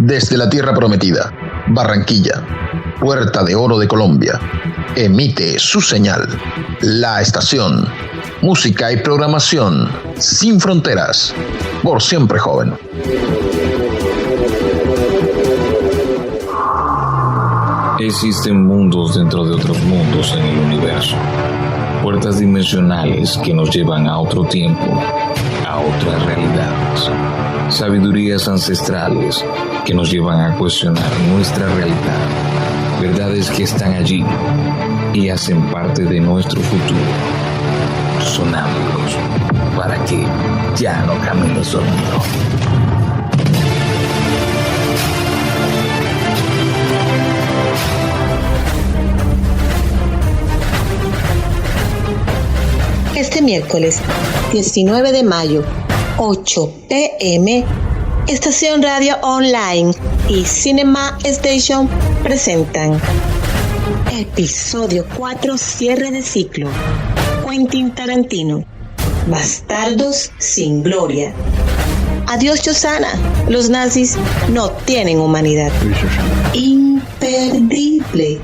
Desde la tierra prometida, Barranquilla, Puerta de Oro de Colombia, emite su señal, la estación, música y programación sin fronteras, por siempre joven. Existen mundos dentro de otros mundos en el universo, puertas dimensionales que nos llevan a otro tiempo, a otras realidades, sabidurías ancestrales que nos llevan a cuestionar nuestra realidad, verdades que están allí y hacen parte de nuestro futuro. Sonámbulos, para que ya no camines dormido. Este miércoles 19 de mayo, 8 p.m., Estación Radio Online y Cinema Station presentan Episodio 4, cierre de ciclo. Quentin Tarantino, Bastardos sin Gloria. Adiós, Chosana, los nazis no tienen humanidad. Imperdible.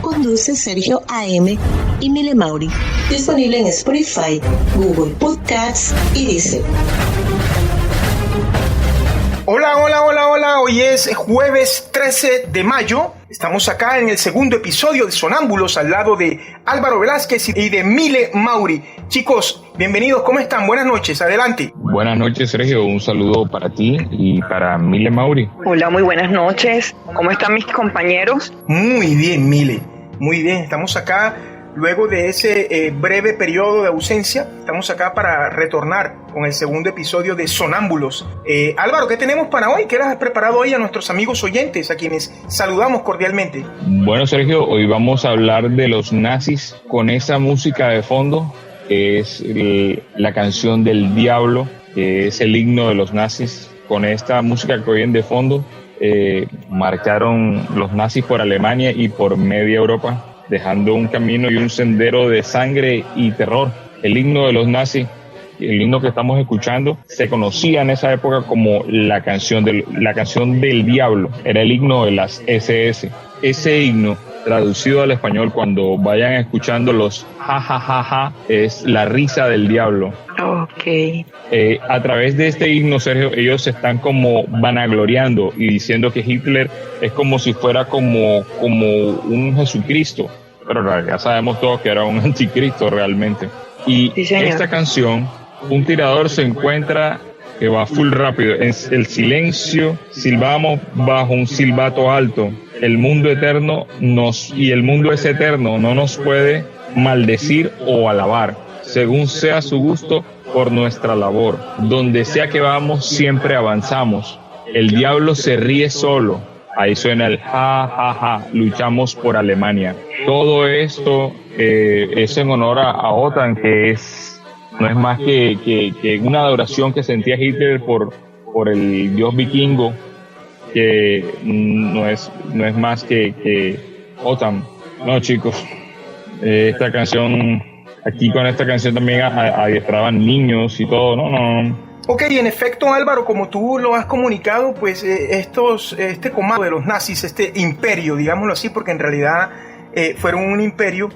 Conduce Sergio AM y Mile Mauri. Disponible en Spotify, Google Podcasts y Deezer. Hola, hoy es jueves 13 de mayo, estamos acá en el segundo episodio de Sonámbulos al lado de Álvaro Velázquez y de Mile Mauri. Chicos, bienvenidos, ¿cómo están? Buenas noches, adelante. Buenas noches, Sergio, un saludo para ti y para Mile Mauri. Hola, muy buenas noches, ¿cómo están mis compañeros? Muy bien, Mile, muy bien, estamos acá. Luego de ese breve periodo de ausencia, estamos acá para retornar con el segundo episodio de Sonámbulos. Álvaro, ¿qué tenemos para hoy? ¿Qué les has preparado hoy a nuestros amigos oyentes, a quienes saludamos cordialmente? Bueno, Sergio, hoy vamos a hablar de los nazis con esa música de fondo, que es la canción del diablo, que es el himno de los nazis. Con esta música que oyen de fondo, marcaron los nazis por Alemania y por media Europa, dejando un camino y un sendero de sangre y terror. El himno de los nazis, el himno que estamos escuchando, se conocía en esa época como la canción del diablo. Era el himno de las SS. Ese himno, traducido al español, cuando vayan escuchando los ja, ja, ja, ja, es la risa del diablo. Ok. A través de este himno, Sergio, ellos se están como vanagloriando y diciendo que Hitler es como si fuera como un Jesucristo, pero ya sabemos todos que era un anticristo realmente. Y sí, esta canción, un tirador se encuentra que va full rápido, en el silencio, silbamos bajo un silbato alto, el mundo eterno y el mundo es eterno, no nos puede maldecir o alabar, según sea su gusto por nuestra labor. Donde sea que vamos, siempre avanzamos. El diablo se ríe solo. Ahí suena el ja, ja, ja. Luchamos por Alemania. Todo esto es en honor a OTAN, que no es más que una adoración que sentía Hitler por el dios vikingo, que no es más que OTAN. No, chicos, esta canción... Aquí con esta canción también adiestraban niños y todo, no. Ok, en efecto, Álvaro, como tú lo has comunicado, pues este comando de los nazis, este imperio, digámoslo así, porque en realidad fueron un imperio,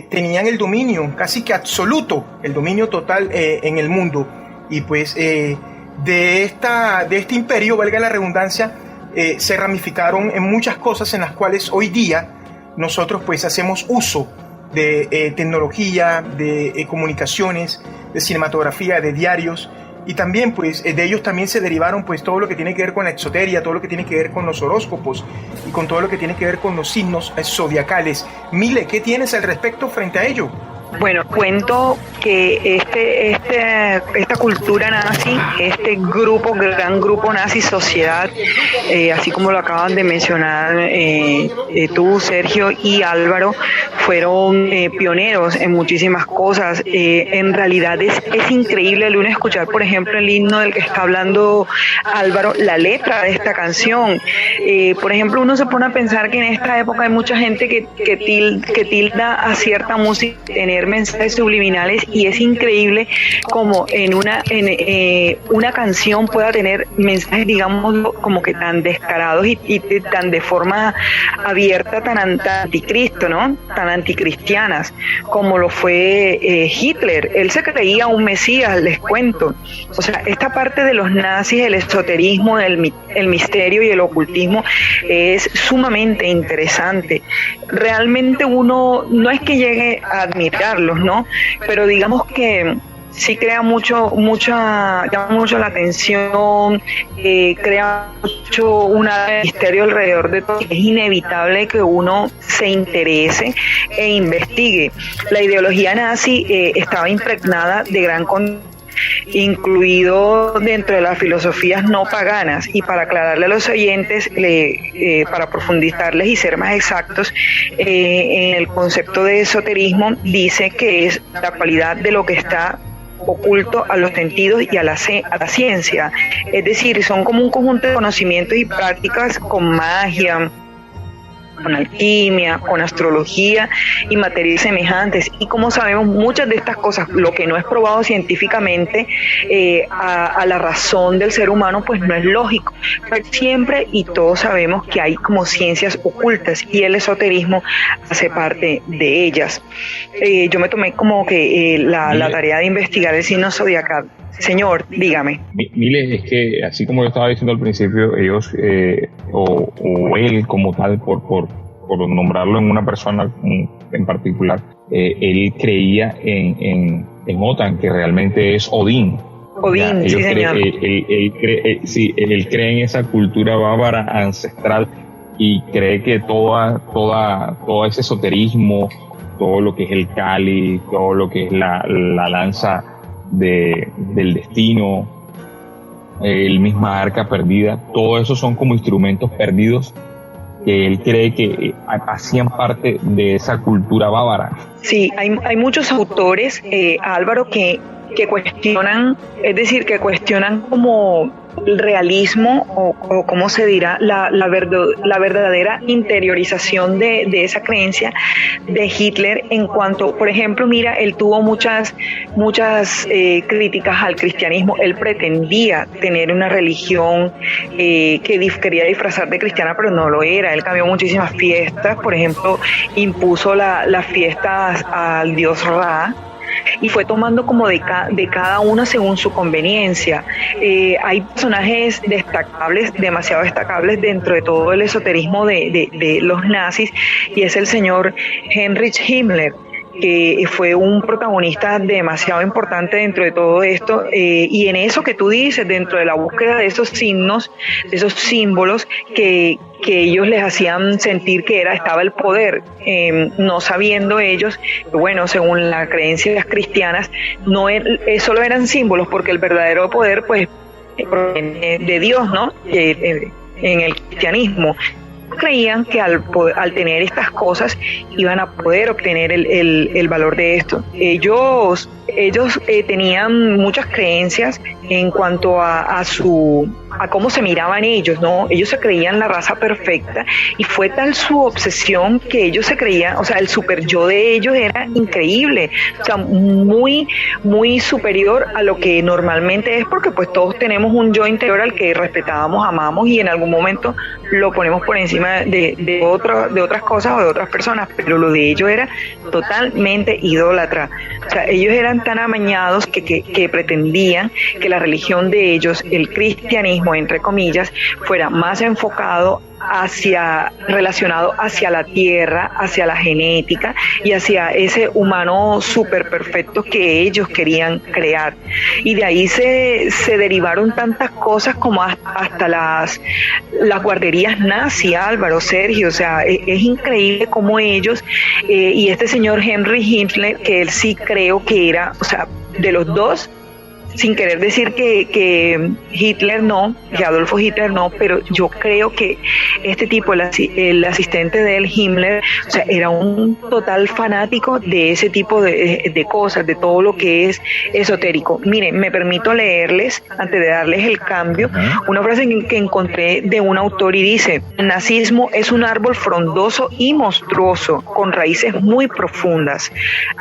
tenían el dominio casi que absoluto, el dominio total en el mundo. Y pues de este imperio, valga la redundancia, se ramificaron en muchas cosas en las cuales hoy día nosotros pues hacemos uso de tecnología, de comunicaciones, de cinematografía, de diarios, y también pues de ellos también se derivaron pues todo lo que tiene que ver con la exoteria, todo lo que tiene que ver con los horóscopos y con todo lo que tiene que ver con los signos zodiacales. Mile, ¿qué tienes al respecto frente a ello? Bueno, cuento que esta cultura nazi, este gran grupo nazi, sociedad, así como lo acaban de mencionar tú, Sergio y Álvaro, fueron pioneros en muchísimas cosas. En realidad es increíble el uno escuchar, por ejemplo, el himno del que está hablando Álvaro, la letra de esta canción. Por ejemplo, uno se pone a pensar que en esta época hay mucha gente que tilda a cierta música tener tener mensajes subliminales, y es increíble como en una canción pueda tener mensajes, digamos, como que tan descarados y tan de forma abierta, tan anticristo, ¿no? Tan anticristianas, como lo fue Hitler. Él se creía un mesías, les cuento. O sea, esta parte de los nazis, el esoterismo, el misterio y el ocultismo es sumamente interesante. Realmente uno no es que llegue a admirarlos, ¿no? Pero digamos que sí crea llama mucho la atención, crea mucho un misterio alrededor de todo. Es inevitable que uno se interese e investigue. La ideología nazi estaba impregnada de gran incluido dentro de las filosofías no paganas, y para aclararle a los oyentes, para profundizarles y ser más exactos, en el concepto de esoterismo dice que es la cualidad de lo que está oculto a los sentidos y a la ciencia, es decir, son como un conjunto de conocimientos y prácticas con magia, con alquimia, con astrología y materias semejantes. Y como sabemos, muchas de estas cosas, lo que no es probado científicamente a la razón del ser humano, pues no es lógico. Pero siempre y todos sabemos que hay como ciencias ocultas, y el esoterismo hace parte de ellas. Yo me tomé como que la tarea de investigar el signo zodiacal. Señor, dígame. Mire, es que así como yo estaba diciendo al principio, ellos, o él como tal, por nombrarlo en una persona en particular, él creía en Wotan, que realmente es Odín. Odín, sí, señor. Él cree en esa cultura bávara ancestral, y cree que todo ese esoterismo, todo lo que es el cáliz, todo lo que es la lanza del destino, el misma arca perdida, todo eso son como instrumentos perdidos que él cree que hacían parte de esa cultura bávara. Sí, hay muchos autores, Álvaro, que cuestionan, es decir, que cuestionan como el realismo o cómo se dirá, la verdadera interiorización de esa creencia de Hitler en cuanto, por ejemplo, mira, él tuvo muchas críticas al cristianismo. Él pretendía tener una religión que quería disfrazar de cristiana, pero no lo era. Él cambió muchísimas fiestas, por ejemplo, impuso las fiestas al dios Ra, y fue tomando como de cada una según su conveniencia. Hay personajes destacables, demasiado destacables dentro de todo el esoterismo de los nazis, y es el señor Heinrich Himmler, que fue un protagonista demasiado importante dentro de todo esto, y en eso que tú dices, dentro de la búsqueda de esos signos, de esos símbolos que ellos les hacían sentir que estaba el poder, no sabiendo ellos, bueno, según las creencias cristianas, no solo eran símbolos, porque el verdadero poder pues proviene de Dios, ¿no? En el cristianismo creían que al tener estas cosas iban a poder obtener el valor de esto. Ellos tenían muchas creencias en cuanto a cómo se miraban ellos, ¿no? Ellos se creían la raza perfecta, y fue tal su obsesión que ellos se creían, o sea, el super yo de ellos era increíble, o sea, muy, muy superior a lo que normalmente es, porque pues todos tenemos un yo interior al que respetábamos, amamos, y en algún momento lo ponemos por encima de otras cosas o de otras personas, pero lo de ellos era totalmente idólatra. O sea, ellos eran tan amañados que pretendían que la religión de ellos, el cristianismo, entre comillas, fuera más enfocado relacionado hacia la tierra, hacia la genética y hacia ese humano súper perfecto que ellos querían crear. Y de ahí se derivaron tantas cosas como hasta las guarderías nazi, Álvaro, Sergio. O sea, es increíble cómo ellos, y este señor Henry Himmler, que él sí creo que era, o sea, de los dos, sin querer decir que Hitler no, que Adolfo Hitler no, pero yo creo que este tipo, el asistente de él, Himmler, o sea, era un total fanático de ese tipo de cosas, de todo lo que es esotérico. Miren, me permito leerles, antes de darles el cambio, una frase que encontré de un autor y dice: el nazismo es un árbol frondoso y monstruoso, con raíces muy profundas.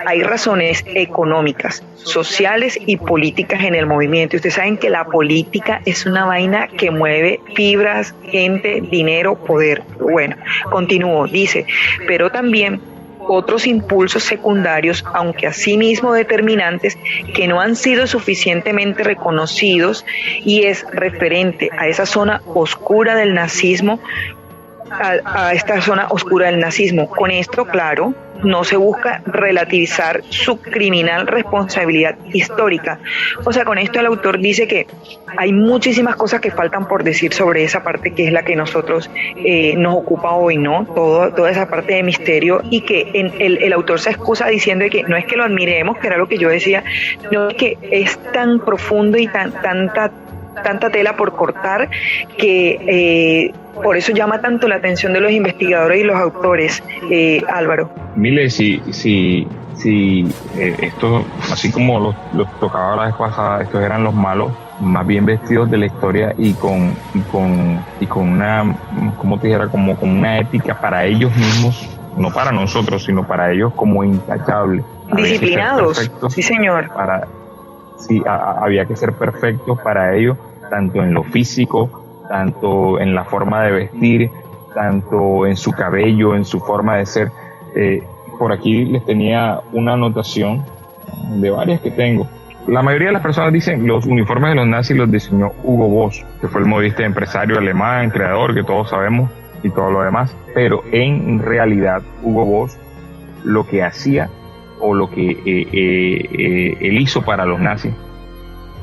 Hay razones económicas, sociales y políticas en el movimiento. Ustedes saben que la política es una vaina que mueve fibras, gente, dinero, poder. Bueno, continúo, dice, pero también otros impulsos secundarios, aunque asimismo determinantes, que no han sido suficientemente reconocidos, y es referente a esa zona oscura del nazismo, a esta zona oscura del nazismo. Con esto, claro, no se busca relativizar su criminal responsabilidad histórica. O sea, con esto el autor dice que hay muchísimas cosas que faltan por decir sobre esa parte que es la que nosotros nos ocupa hoy, ¿no? Toda esa parte de misterio, y que el autor se excusa diciendo que no es que lo admiremos, que era lo que yo decía, no es que es tan profundo y tanta tela por cortar que por eso llama tanto la atención de los investigadores y los autores, Álvaro. Mile, si esto, así como los tocaba la vez pasada, estos eran los malos, más bien vestidos de la historia y con una, como te dijera, como con una ética para ellos mismos, no para nosotros, sino para ellos como intachable. Disciplinados, sí señor. Había que ser perfectos para ellos, tanto en lo físico, tanto en la forma de vestir, tanto en su cabello, en su forma de ser. Por aquí les tenía una anotación de varias que tengo. La mayoría de las personas dicen los uniformes de los nazis los diseñó Hugo Boss, que fue el modista empresario alemán, creador, que todos sabemos, y todo lo demás. Pero en realidad Hugo Boss lo que hacía, o lo que él hizo para los nazis,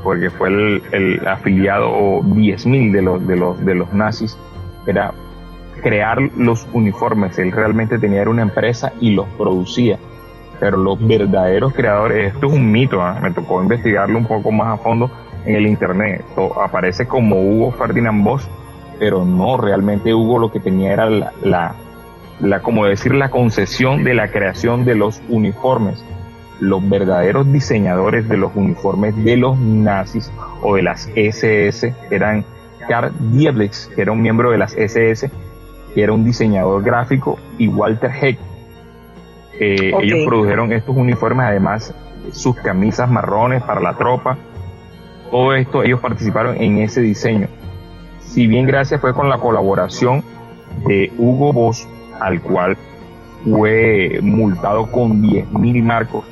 porque fue el afiliado 10.000 de los nazis, era crear los uniformes. Él realmente tenía una empresa y los producía, pero los verdaderos creadores, esto es un mito, me tocó investigarlo un poco más a fondo en el internet. Aparece como Hugo Ferdinand Boss, pero no, realmente Hugo lo que tenía era como decir, la concesión de la creación de los uniformes. Los verdaderos diseñadores de los uniformes de los nazis o de las SS eran Karl Dieblitz, que era un miembro de las SS, que era un diseñador gráfico, y Walter Heck. Ellos produjeron estos uniformes, además sus camisas marrones para la tropa. Todo esto, ellos participaron en ese diseño. Si bien gracias fue con la colaboración de Hugo Boss, al cual fue multado con 10.000 marcos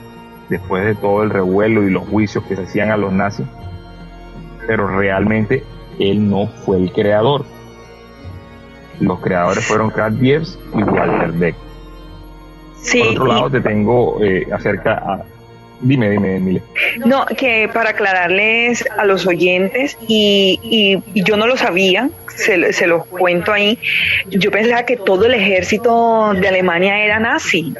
después de todo el revuelo y los juicios que se hacían a los nazis, pero realmente él no fue el creador. Los creadores fueron Karl Dieblitz y Walter Heck. Sí, por otro lado, te tengo Dime, Emilia. No, que para aclararles a los oyentes, y yo no lo sabía, se los cuento ahí, yo pensaba que todo el ejército de Alemania era nazi,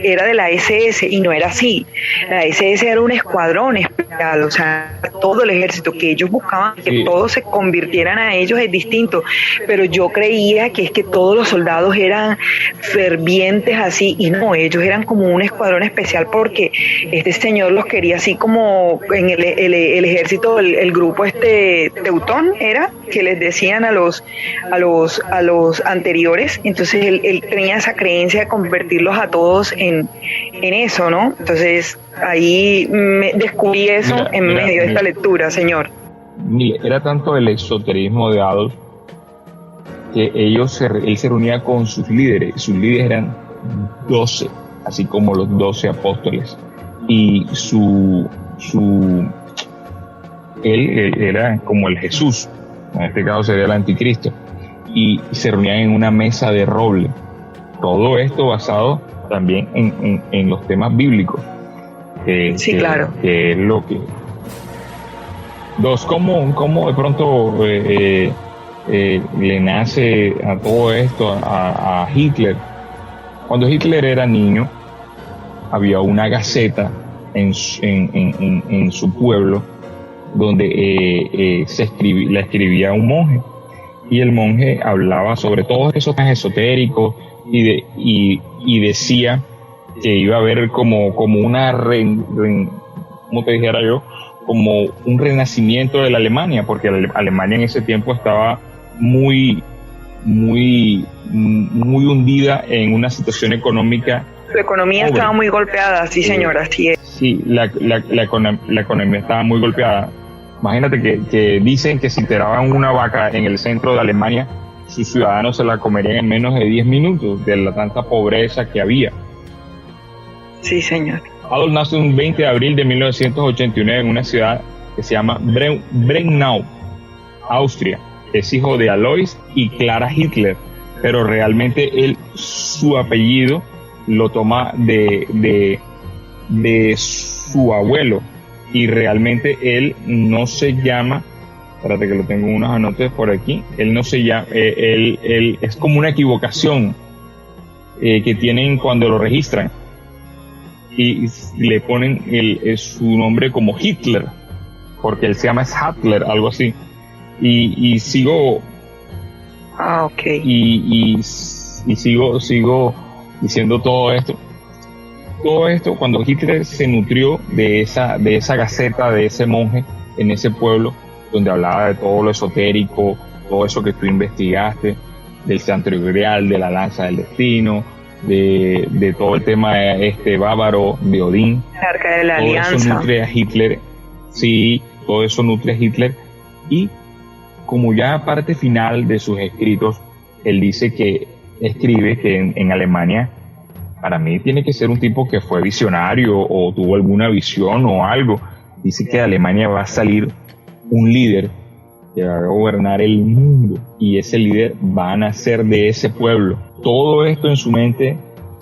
era de la SS, y no era así. La SS era un escuadrón especial, o sea, todo el ejército, que ellos buscaban que todos se convirtieran a ellos es distinto, pero yo creía que es que todos los soldados eran fervientes así, y no, ellos eran como un escuadrón especial, porque este señor los quería así como en el ejército, el grupo Teutón era, que les decían a los anteriores. Entonces él tenía esa creencia de convertirlos a todos en eso, ¿no? Entonces ahí me descubrí eso en medio de esta lectura, señor. Era tanto el esoterismo de Adolf que él se reunía con sus líderes. Sus líderes eran 12, así como los 12 apóstoles. Y él era como el Jesús, en este caso sería el anticristo, y se reunían en una mesa de roble. Todo esto basado también en los temas bíblicos. Claro. Que es lo que... ¿Cómo de pronto le nace a todo esto a Hitler? Cuando Hitler era niño, había una gaceta en su pueblo donde la escribía un monje, y el monje hablaba sobre todos esos temas esotéricos y decía que iba a haber como una como te dijera yo, como un renacimiento de la Alemania, porque Alemania en ese tiempo estaba muy hundida en una situación económica. Su economía estaba muy golpeada, sí señora, así es. Sí, la economía estaba muy golpeada. Imagínate que dicen que si tiraban una vaca en el centro de Alemania, sus ciudadanos se la comerían en menos de 10 minutos de la tanta pobreza que había. Sí, señor. Adolf nace un 20 de abril de 1989 en una ciudad que se llama Brennau, Austria. Es hijo de Alois y Clara Hitler, pero realmente su apellido lo toma de su abuelo, y realmente él no se llama, espérate que lo tengo unos anotes por aquí, él no se llama, él es como una equivocación que tienen cuando lo registran, y le ponen su nombre como Hitler, porque él se llama Hitler, algo así, y sigo okay. y sigo diciendo todo esto cuando Hitler se nutrió de esa gaceta, de ese monje en ese pueblo, donde hablaba de todo lo esotérico, todo eso que tú investigaste, del Santo Grial, de la lanza del destino, de todo el tema bávaro, de Odín. El Arca de la Alianza. Todo eso nutre a Hitler, sí, todo eso nutre a Hitler, y como ya parte final de sus escritos, él escribe que en Alemania, para mí tiene que ser un tipo que fue visionario o tuvo alguna visión o algo. Dice que de Alemania va a salir un líder que va a gobernar el mundo, y ese líder va a nacer de ese pueblo. Todo esto en su mente,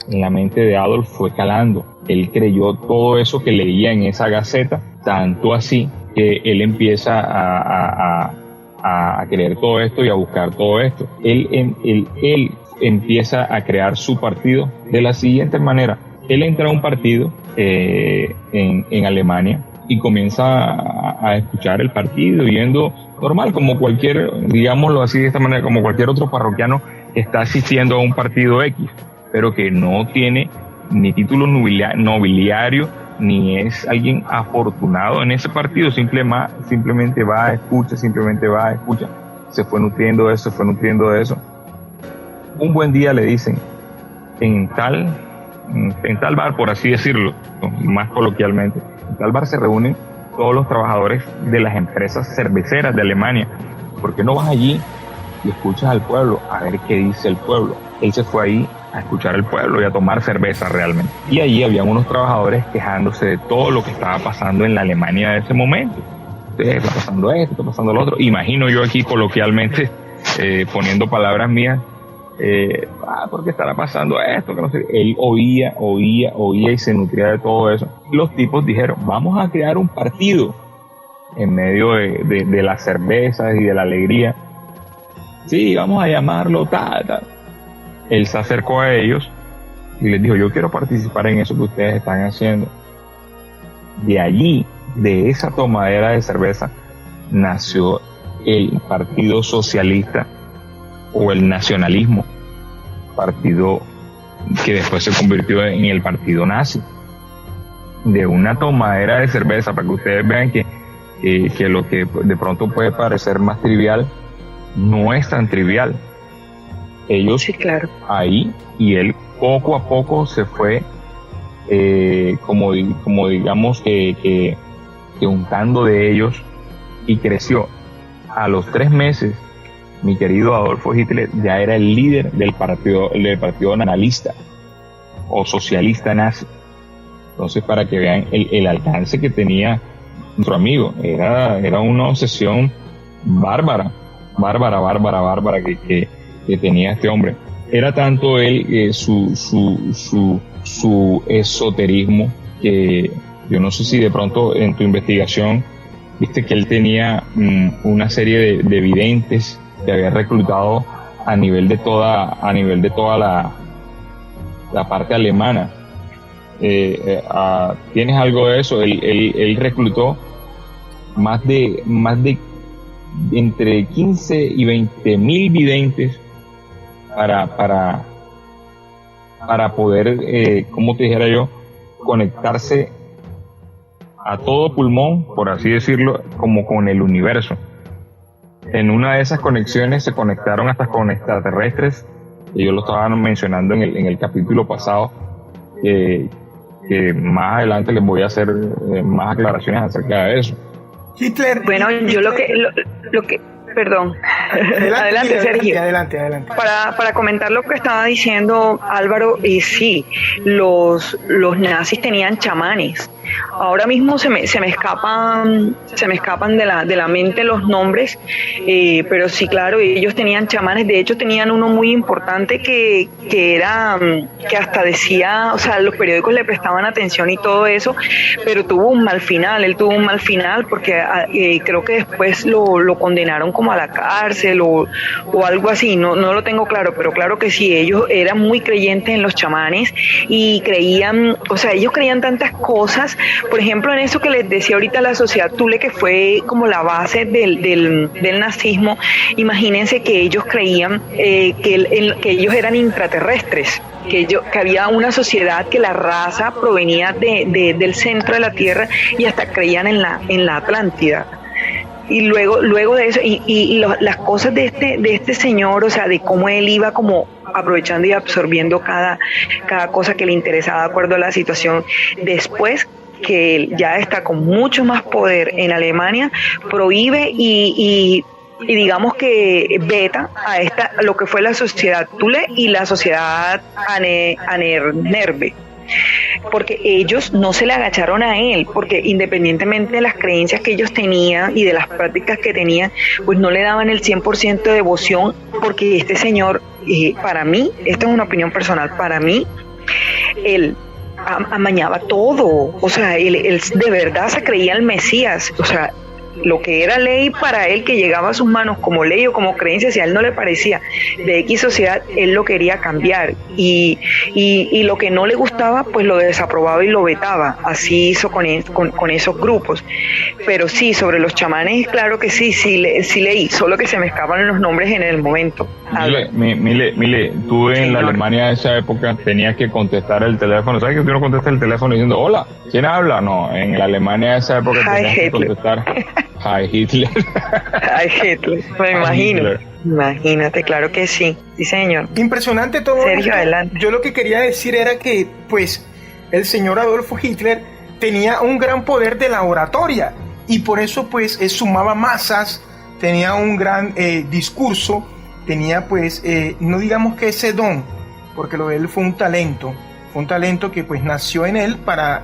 en la mente de Adolf, fue calando. Él creyó todo eso que leía en esa gaceta, tanto así que él empieza a creer todo esto y a buscar todo esto. Él empieza a crear su partido de la siguiente manera. Él entra a un partido en Alemania y comienza a escuchar el partido, viendo normal, como cualquier, digámoslo así de esta manera, como cualquier otro parroquiano que está asistiendo a un partido X, pero que no tiene ni título nobiliario, ni es alguien afortunado en ese partido. Simplemente va, escucha, se fue nutriendo de eso. Un buen día le dicen, en tal bar, por así decirlo, más coloquialmente, en tal bar se reúnen todos los trabajadores de las empresas cerveceras de Alemania. ¿Por qué no vas allí y escuchas al pueblo a ver qué dice el pueblo? Él se fue ahí a escuchar al pueblo y a tomar cerveza realmente. Y allí habían unos trabajadores quejándose de todo lo que estaba pasando en la Alemania de ese momento. Está pasando esto, está pasando lo otro. Imagino yo aquí coloquialmente, poniendo palabras mías, ¿por qué estará pasando esto? Que no sé. Él oía y se nutría de todo eso. Los tipos dijeron, vamos a crear un partido en medio de las cervezas y de la alegría. Sí, vamos a llamarlo tal. Él se acercó a ellos y les dijo, yo quiero participar en eso que ustedes están haciendo. De allí, de esa tomadera de cerveza, nació el Partido Socialista o el nacionalismo, partido que después se convirtió en el partido nazi. De una tomadera de cerveza, para que ustedes vean que lo que de pronto puede parecer más trivial no es tan trivial. Ellos, sí, claro, ahí, y él poco a poco se fue como digamos que untando de ellos, y creció. A los 3 meses, mi querido Adolfo Hitler ya era el líder del partido nacionalista o socialista nazi. Entonces, para que vean el alcance que tenía nuestro amigo, era una obsesión bárbara que tenía este hombre. Era tanto él su esoterismo, que yo no sé si de pronto en tu investigación viste que él tenía una serie de videntes que había reclutado a nivel de toda la parte alemana. ¿Tienes algo de eso? Él reclutó más de entre 15 y 20 mil videntes para poder, como te dijera yo, conectarse a todo pulmón, por así decirlo, como con el universo. En una de esas conexiones se conectaron hasta con extraterrestres, y yo lo estaba mencionando en el capítulo pasado, que más adelante les voy a hacer más aclaraciones acerca de eso. Hitler. Bueno, yo lo que perdón. Adelante, Sergio. Adelante. Para comentar lo que estaba diciendo Álvaro, sí, los nazis tenían chamanes. Ahora mismo se me escapan de la mente los nombres, pero sí, claro, ellos tenían chamanes. De hecho, tenían uno muy importante que era, que hasta decía, o sea, los periódicos le prestaban atención y todo eso, pero tuvo un mal final. Él tuvo un mal final porque creo que después lo condenaron como a la cárcel o algo así. No lo tengo claro, pero claro que sí, ellos eran muy creyentes en los chamanes y creían, o sea, ellos creían tantas cosas. Por ejemplo, en eso que les decía ahorita, la sociedad Thule, que fue como la base del nazismo. Imagínense que ellos creían que ellos eran intraterrestres, que había una sociedad, que la raza provenía del centro de la Tierra, y hasta creían en la Atlántida. Y luego de eso, las cosas de este señor, o sea, de cómo él iba como aprovechando y absorbiendo cada cosa que le interesaba de acuerdo a la situación. Después que él ya está con mucho más poder en Alemania, prohíbe y digamos que veta a lo que fue la sociedad Thule y la sociedad Ahnenerbe, porque ellos no se le agacharon a él, porque independientemente de las creencias que ellos tenían y de las prácticas que tenían, pues no le daban el 100% de devoción, porque este señor, para mí, esta es una opinión personal, para mí, él amañaba todo. O sea, él de verdad se creía el Mesías. O sea, lo que era ley para él, que llegaba a sus manos como ley o como creencia, si a él no le parecía de X sociedad, él lo quería cambiar, y lo que no le gustaba, pues lo desaprobaba y lo vetaba. Así hizo con esos grupos. Pero sí, sobre los chamanes, claro que sí leí, solo que se me escapan los nombres en el momento. Mile, tú en la Alemania de esa época tenías que contestar el teléfono. ¿Sabes que tú no contestas el teléfono diciendo hola? ¿Quién habla? No, en la Alemania de esa época tenías que contestar Hi Hitler. Hi Hitler, me imagino. Hitler. Imagínate, claro que sí. Sí, señor. Impresionante todo. Sergio, adelante. Yo lo que quería decir era que, pues, el señor Adolfo Hitler tenía un gran poder de la oratoria, y por eso, pues, sumaba masas, tenía un gran discurso, tenía, pues, no digamos que ese don, porque lo de él fue un talento que, pues, nació en él para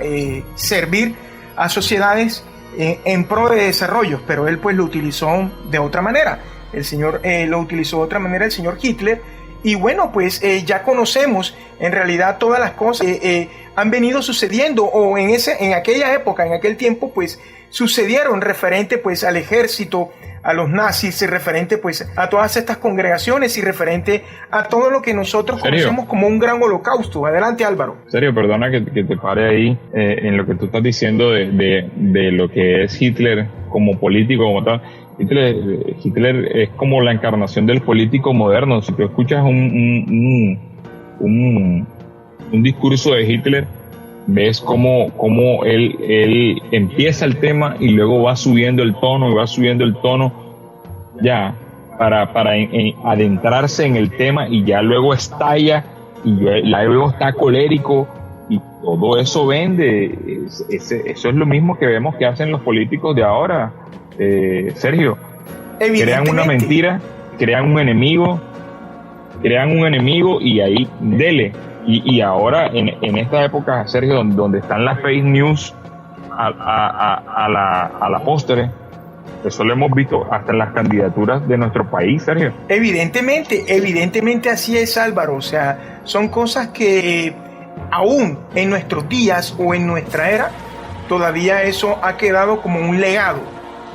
servir a sociedades en pro de desarrollo, pero él, pues, lo utilizó de otra manera. El señor lo utilizó de otra manera, el señor Hitler, y bueno, pues ya conocemos en realidad todas las cosas que han venido sucediendo, o en aquella época, en aquel tiempo, pues sucedieron referente, pues, al ejército, a los nazis, referente, pues, a todas estas congregaciones, y referente a todo lo que nosotros conocemos como un gran holocausto. Adelante, Álvaro. Serio, perdona que te pare ahí en lo que tú estás diciendo de lo que es Hitler como político, como tal. Hitler es como la encarnación del político moderno. Si tú escuchas un discurso de Hitler, ves cómo él empieza el tema y luego va subiendo el tono ya para adentrarse en el tema, y ya luego estalla y luego está colérico, y todo eso vende. Eso es lo mismo que vemos que hacen los políticos de ahora. Sergio, crean una mentira, crean un enemigo, y ahí dele. Y ahora en esta época, Sergio, donde están las fake news a la postre, eso lo hemos visto hasta en las candidaturas de nuestro país, Sergio. Evidentemente así es, Álvaro. O sea, son cosas que aún en nuestros días o en nuestra era, todavía eso ha quedado como un legado.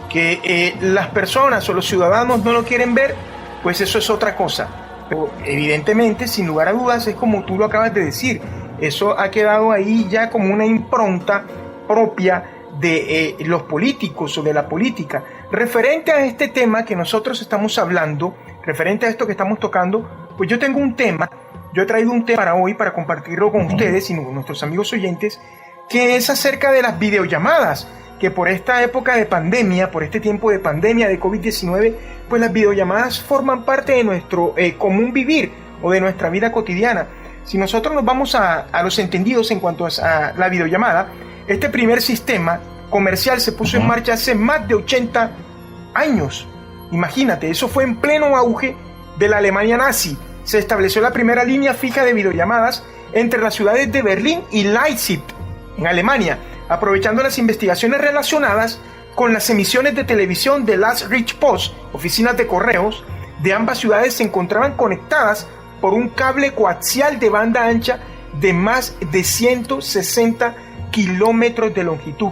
Que las personas o los ciudadanos no lo quieren ver, pues eso es otra cosa. Pero evidentemente, sin lugar a dudas, es como tú lo acabas de decir, eso ha quedado ahí ya como una impronta propia de los políticos o de la política. Referente a este tema que nosotros estamos hablando, referente a esto que estamos tocando, pues yo tengo un tema, yo he traído un tema para hoy para compartirlo con ustedes y con nuestros amigos oyentes, que es acerca de las videollamadas, que por esta época de pandemia, por este tiempo de pandemia de COVID-19, pues las videollamadas forman parte de nuestro común vivir o de nuestra vida cotidiana. Si nosotros nos vamos a los entendidos en cuanto a la videollamada, este primer sistema comercial se puso en marcha hace más de 80 años. Imagínate, eso fue en pleno auge de la Alemania nazi. Se estableció la primera línea fija de videollamadas entre las ciudades de Berlín y Leipzig, en Alemania, aprovechando las investigaciones relacionadas con las emisiones de televisión de las Reichspost, oficinas de correos de ambas ciudades se encontraban conectadas por un cable coaxial de banda ancha de más de 160 kilómetros de longitud.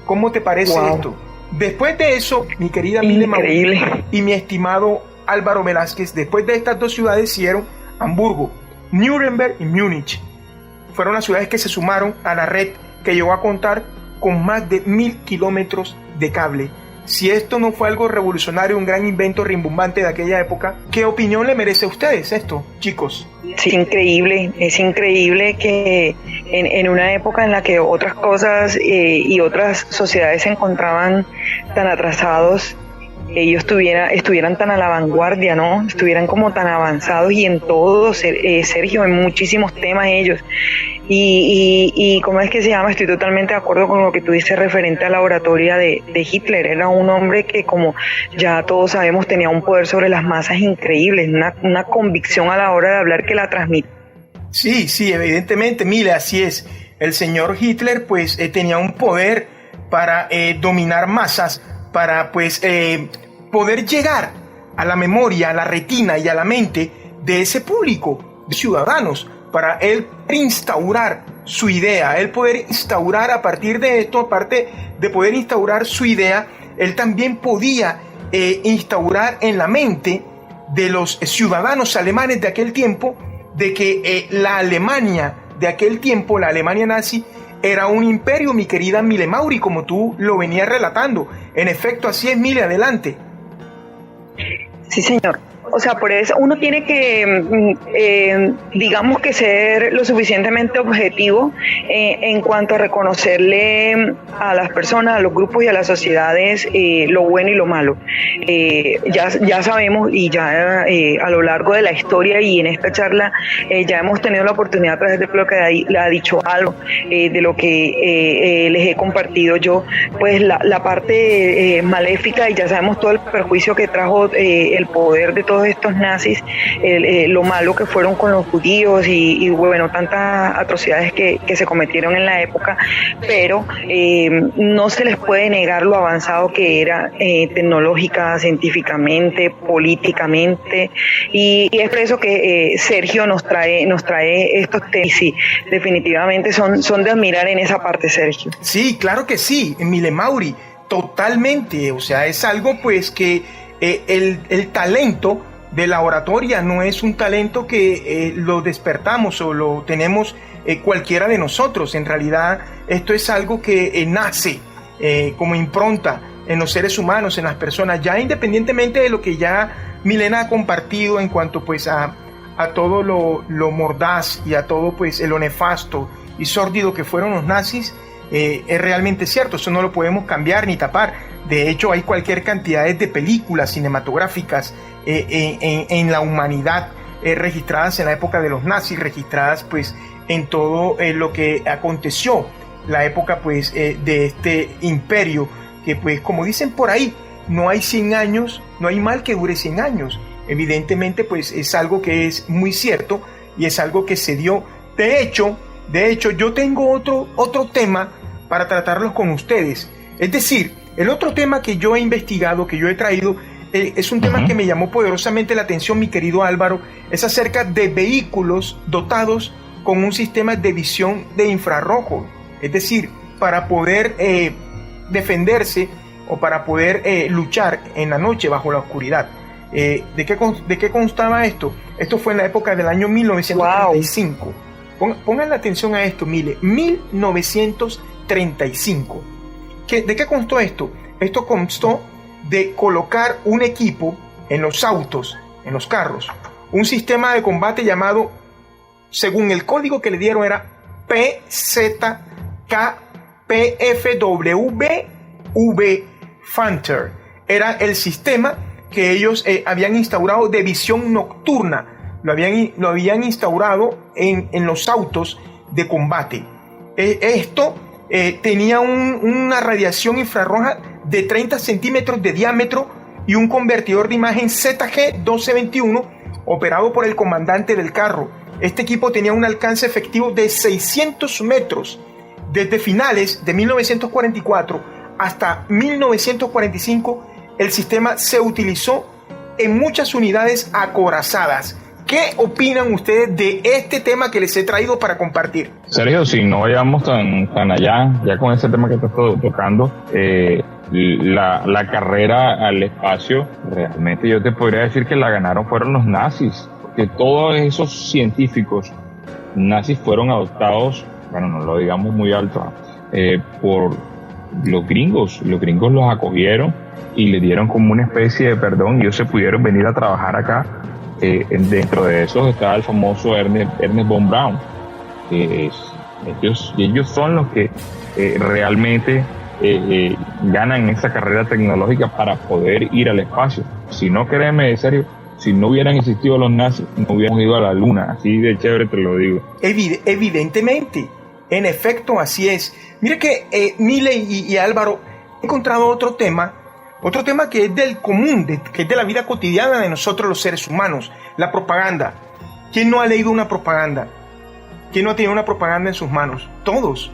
¿Cómo te parece esto? Después de eso, mi querida Mile Mauri y mi estimado Álvaro Velázquez, después de estas dos ciudades siguieron Hamburgo, Nuremberg y Múnich. Fueron las ciudades que se sumaron a la red que llegó a contar con más de 1000 kilómetros de cable. Si esto no fue algo revolucionario, un gran invento rimbombante de aquella época, ¿qué opinión le merece a ustedes esto, chicos? Sí, es increíble que en una época en la que otras cosas y otras sociedades se encontraban tan atrasados, ellos estuvieran tan a la vanguardia, ¿no? Estuvieran como tan avanzados y en todo, Sergio, en muchísimos temas ellos. Y ¿cómo es que se llama? Estoy totalmente de acuerdo con lo que tú dices referente a la oratoria de Hitler. Era un hombre que, como ya todos sabemos, tenía un poder sobre las masas increíble, una convicción a la hora de hablar que la transmitía. Sí, evidentemente, Mile, así es. El señor Hitler, pues, tenía un poder para dominar masas, para, pues, poder llegar a la memoria, a la retina y a la mente de ese público, de ciudadanos, para él instaurar su idea, él poder instaurar a partir de esto, aparte de poder instaurar su idea, él también podía instaurar en la mente de los ciudadanos alemanes de aquel tiempo, de que la Alemania de aquel tiempo, la Alemania nazi, era un imperio, mi querida Mile Mauri, como tú lo venías relatando. En efecto, así es, Mile, adelante. Sí, señor. O sea, por eso uno tiene que, digamos que ser lo suficientemente objetivo en cuanto a reconocerle a las personas, a los grupos y a las sociedades lo bueno y lo malo. Ya sabemos y ya a lo largo de la historia y en esta charla ya hemos tenido la oportunidad a través de lo que le ha dicho algo, de lo que les he compartido yo, pues la parte maléfica, y ya sabemos todo el perjuicio que trajo el poder de todos estos nazis, lo malo que fueron con los judíos y bueno, tantas atrocidades que se cometieron en la época, pero no se les puede negar lo avanzado que era tecnológica, científicamente, políticamente, y es por eso que Sergio nos trae estos temas, y sí, definitivamente son de admirar en esa parte, Sergio. Sí, claro que sí, Mile Mauri, totalmente, o sea, es algo pues que el talento de la oratoria no es un talento que lo despertamos o lo tenemos cualquiera de nosotros. En realidad esto es algo que nace como impronta en los seres humanos, en las personas, ya independientemente de lo que ya Milena ha compartido en cuanto pues a todo lo mordaz y a todo pues lo nefasto y sórdido que fueron los nazis. Es realmente cierto, eso no lo podemos cambiar ni tapar. De hecho, hay cualquier cantidad de películas cinematográficas en la humanidad registradas en la época de los nazis, registradas pues en todo lo que aconteció, la época pues de este imperio, que pues como dicen por ahí, no hay 100 años, no hay mal que dure 100 años. Evidentemente pues es algo que es muy cierto y es algo que se dio. De hecho, yo tengo otro tema para tratarlos con ustedes. Es decir, el otro tema que yo he investigado, que yo he traído, es un tema que me llamó poderosamente la atención, mi querido Álvaro. Es acerca de vehículos dotados con un sistema de visión de infrarrojo. Es decir, para poder defenderse o para poder luchar en la noche bajo la oscuridad. ¿De qué constaba esto? Esto fue en la época del año 1935. Wow. Pongan la atención a esto, Mile. 1935. ¿De qué constó esto? Esto constó de colocar un equipo en los autos, en los carros, un sistema de combate llamado, según el código que le dieron, era PZKPFWV Fanter. Era el sistema que ellos habían instaurado de visión nocturna. Lo habían instaurado en los autos de combate. Esto tenía una radiación infrarroja de 30 centímetros de diámetro y un convertidor de imagen ZG1221 operado por el comandante del carro. Este equipo tenía un alcance efectivo de 600 metros. Desde finales de 1944 hasta 1945, el sistema se utilizó en muchas unidades acorazadas. ¿Qué opinan ustedes de este tema que les he traído para compartir? Sergio, si no vayamos tan allá, ya con ese tema que te estoy tocando, la carrera al espacio, realmente yo te podría decir que la ganaron fueron los nazis, porque todos esos científicos nazis fueron adoptados, bueno, no lo digamos muy alto, por los gringos. Los gringos los acogieron y le dieron como una especie de perdón y ellos se pudieron venir a trabajar acá. Dentro de esos estaba el famoso Ernest von Braun. Ellos son los que realmente ganan esa carrera tecnológica para poder ir al espacio. Si no, créeme, en serio, si no hubieran existido los nazis, no hubiéramos ido a la luna. Así de chévere te lo digo. Evidentemente, en efecto, así es. Mire que Mile y Álvaro, he encontrado otro tema que es del común, que es de la vida cotidiana de nosotros los seres humanos, la propaganda. ¿Quién no ha leído una propaganda? ¿Quién no ha tenido una propaganda en sus manos? Todos.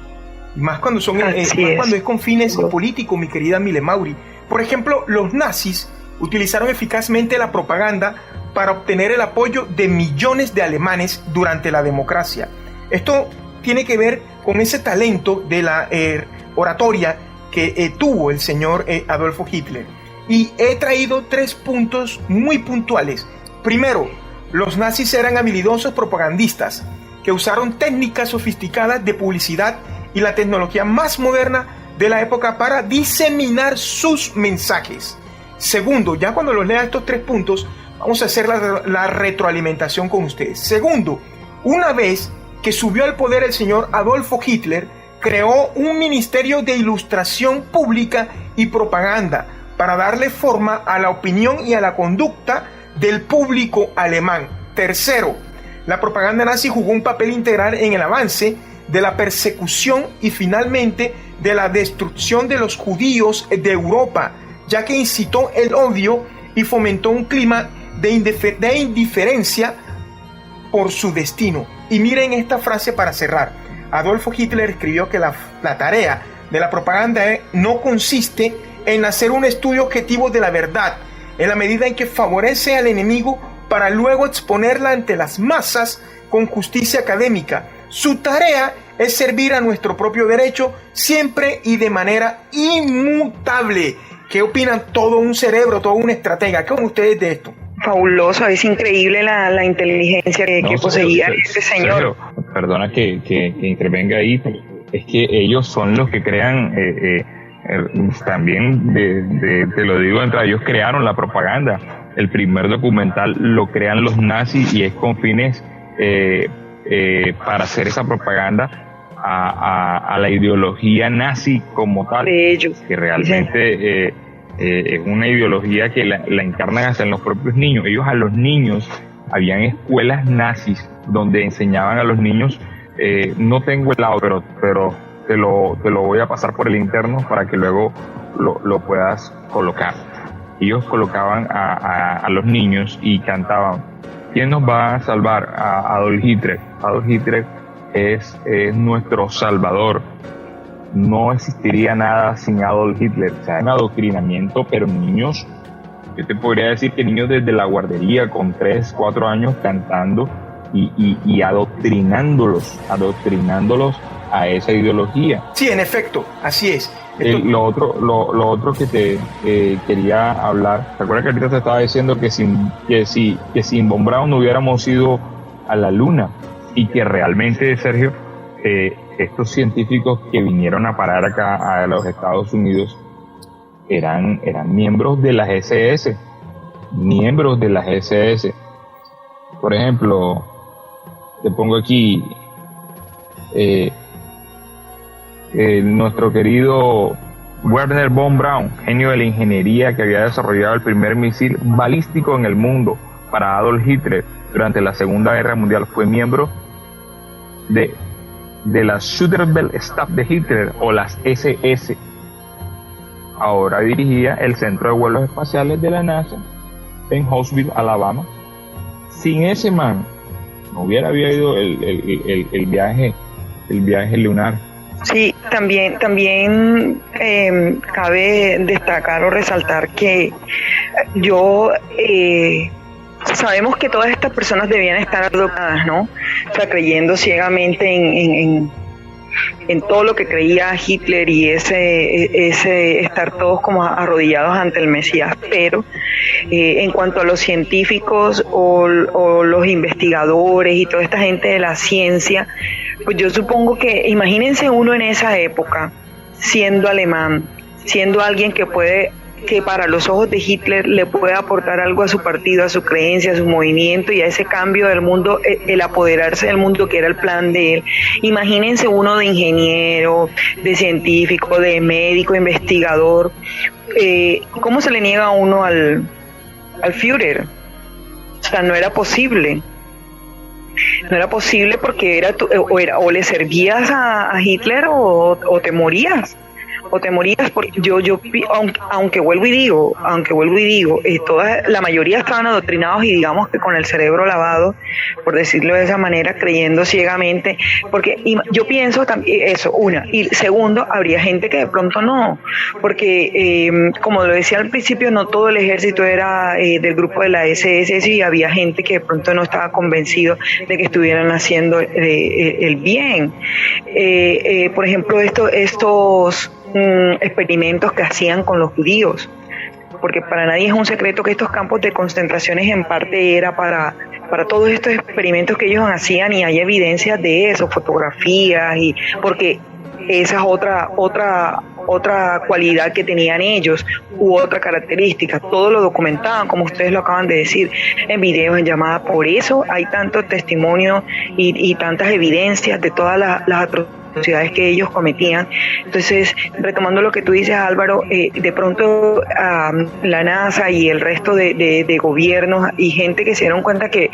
Y más cuando cuando es con fines políticos, mi querida Mile Mauri. Por ejemplo, los nazis utilizaron eficazmente la propaganda para obtener el apoyo de millones de alemanes durante la democracia. Esto tiene que ver con ese talento de la oratoria que tuvo el señor Adolfo Hitler. Y he traído 3 puntos muy puntuales. Primero, los nazis eran habilidosos propagandistas que usaron técnicas sofisticadas de publicidad y la tecnología más moderna de la época para diseminar sus mensajes. Segundo, ya cuando los lea estos 3 puntos, vamos a hacer la retroalimentación con ustedes. Segundo, una vez que subió al poder el señor Adolfo Hitler, creó un ministerio de ilustración pública y propaganda para darle forma a la opinión y a la conducta del público alemán. Tercero, la propaganda nazi jugó un papel integral en el avance de la persecución y finalmente de la destrucción de los judíos de Europa, ya que incitó el odio y fomentó un clima de indiferencia por su destino. Y miren esta frase para cerrar. Adolfo Hitler escribió que la tarea de la propaganda no consiste en hacer un estudio objetivo de la verdad, en la medida en que favorece al enemigo para luego exponerla ante las masas con justicia académica. Su tarea es servir a nuestro propio derecho siempre y de manera inmutable. ¿Qué opinan? Todo un cerebro, todo un estratega. ¿Qué opinan ustedes de esto? Fabuloso, es increíble la inteligencia que poseía este señor. Sergio, perdona que intervenga ahí, pero es que ellos son los que crean, también te lo digo, entre ellos crearon la propaganda. El primer documental lo crean los nazis y es con fines para hacer esa propaganda a la ideología nazi como tal, de ellos, que realmente es una ideología que la encarnan hasta en los propios niños. Ellos a los niños, habían escuelas nazis donde enseñaban a los niños, no tengo el lado, pero te lo voy a pasar por el interno para que luego lo puedas colocar. Ellos colocaban a los niños y cantaban: ¿quién nos va a salvar? A Adolf Hitler. Adolf Hitler es nuestro salvador. No existiría nada sin Adolf Hitler. O sea, un adoctrinamiento, pero niños, yo te podría decir que niños desde la guardería con 3, 4 años cantando y adoctrinándolos a esa ideología. Sí, en efecto, así es. Lo otro que te quería hablar, ¿te acuerdas que ahorita te estaba diciendo que sin Von Braun no hubiéramos ido a la luna? Y que realmente, Sergio, estos científicos que vinieron a parar acá a los Estados Unidos eran miembros de las SS, Por ejemplo, te pongo aquí nuestro querido Wernher von Braun, genio de la ingeniería que había desarrollado el primer misil balístico en el mundo para Adolf Hitler durante la Segunda Guerra Mundial, fue miembro de la Schutzstaffel de Hitler, o las SS. Ahora dirigía el Centro de Vuelos Espaciales de la NASA en Huntsville, Alabama. Sin ese man no hubiera habido el viaje lunar. Sí, también cabe destacar o resaltar que sabemos que todas estas personas debían estar adoptadas, ¿no? O sea, creyendo ciegamente en todo lo que creía Hitler y ese estar todos como arrodillados ante el Mesías. Pero en cuanto a los científicos o los investigadores y toda esta gente de la ciencia, pues yo supongo que, imagínense uno en esa época, siendo alemán, siendo alguien que para los ojos de Hitler le puede aportar algo a su partido, a su creencia, a su movimiento y a ese cambio del mundo, el apoderarse del mundo que era el plan de él. Imagínense uno de ingeniero, de científico, de médico, investigador. ¿Cómo se le niega a uno al Führer? O sea, no era posible. No era posible porque o le servías a Hitler o te morías. Porque aunque vuelvo y digo, la mayoría estaban adoctrinados y digamos que con el cerebro lavado, por decirlo de esa manera, creyendo ciegamente, porque yo pienso también eso, y segundo, habría gente que de pronto no, porque como lo decía al principio, no todo el ejército era del grupo de la SS, y había gente que de pronto no estaba convencido de que estuvieran haciendo el bien. Por ejemplo, estos experimentos que hacían con los judíos, porque para nadie es un secreto que estos campos de concentraciones en parte era para todos estos experimentos que ellos hacían, y hay evidencias de eso, fotografías, y porque esa es otra cualidad que tenían ellos, u otra característica, todo lo documentaban, como ustedes lo acaban de decir, en videos, en llamadas. Por eso hay tantos testimonios y tantas evidencias de todas las atrocidades que ellos cometían. Entonces, retomando lo que tú dices, Álvaro, de pronto la NASA y el resto de gobiernos y gente que se dieron cuenta que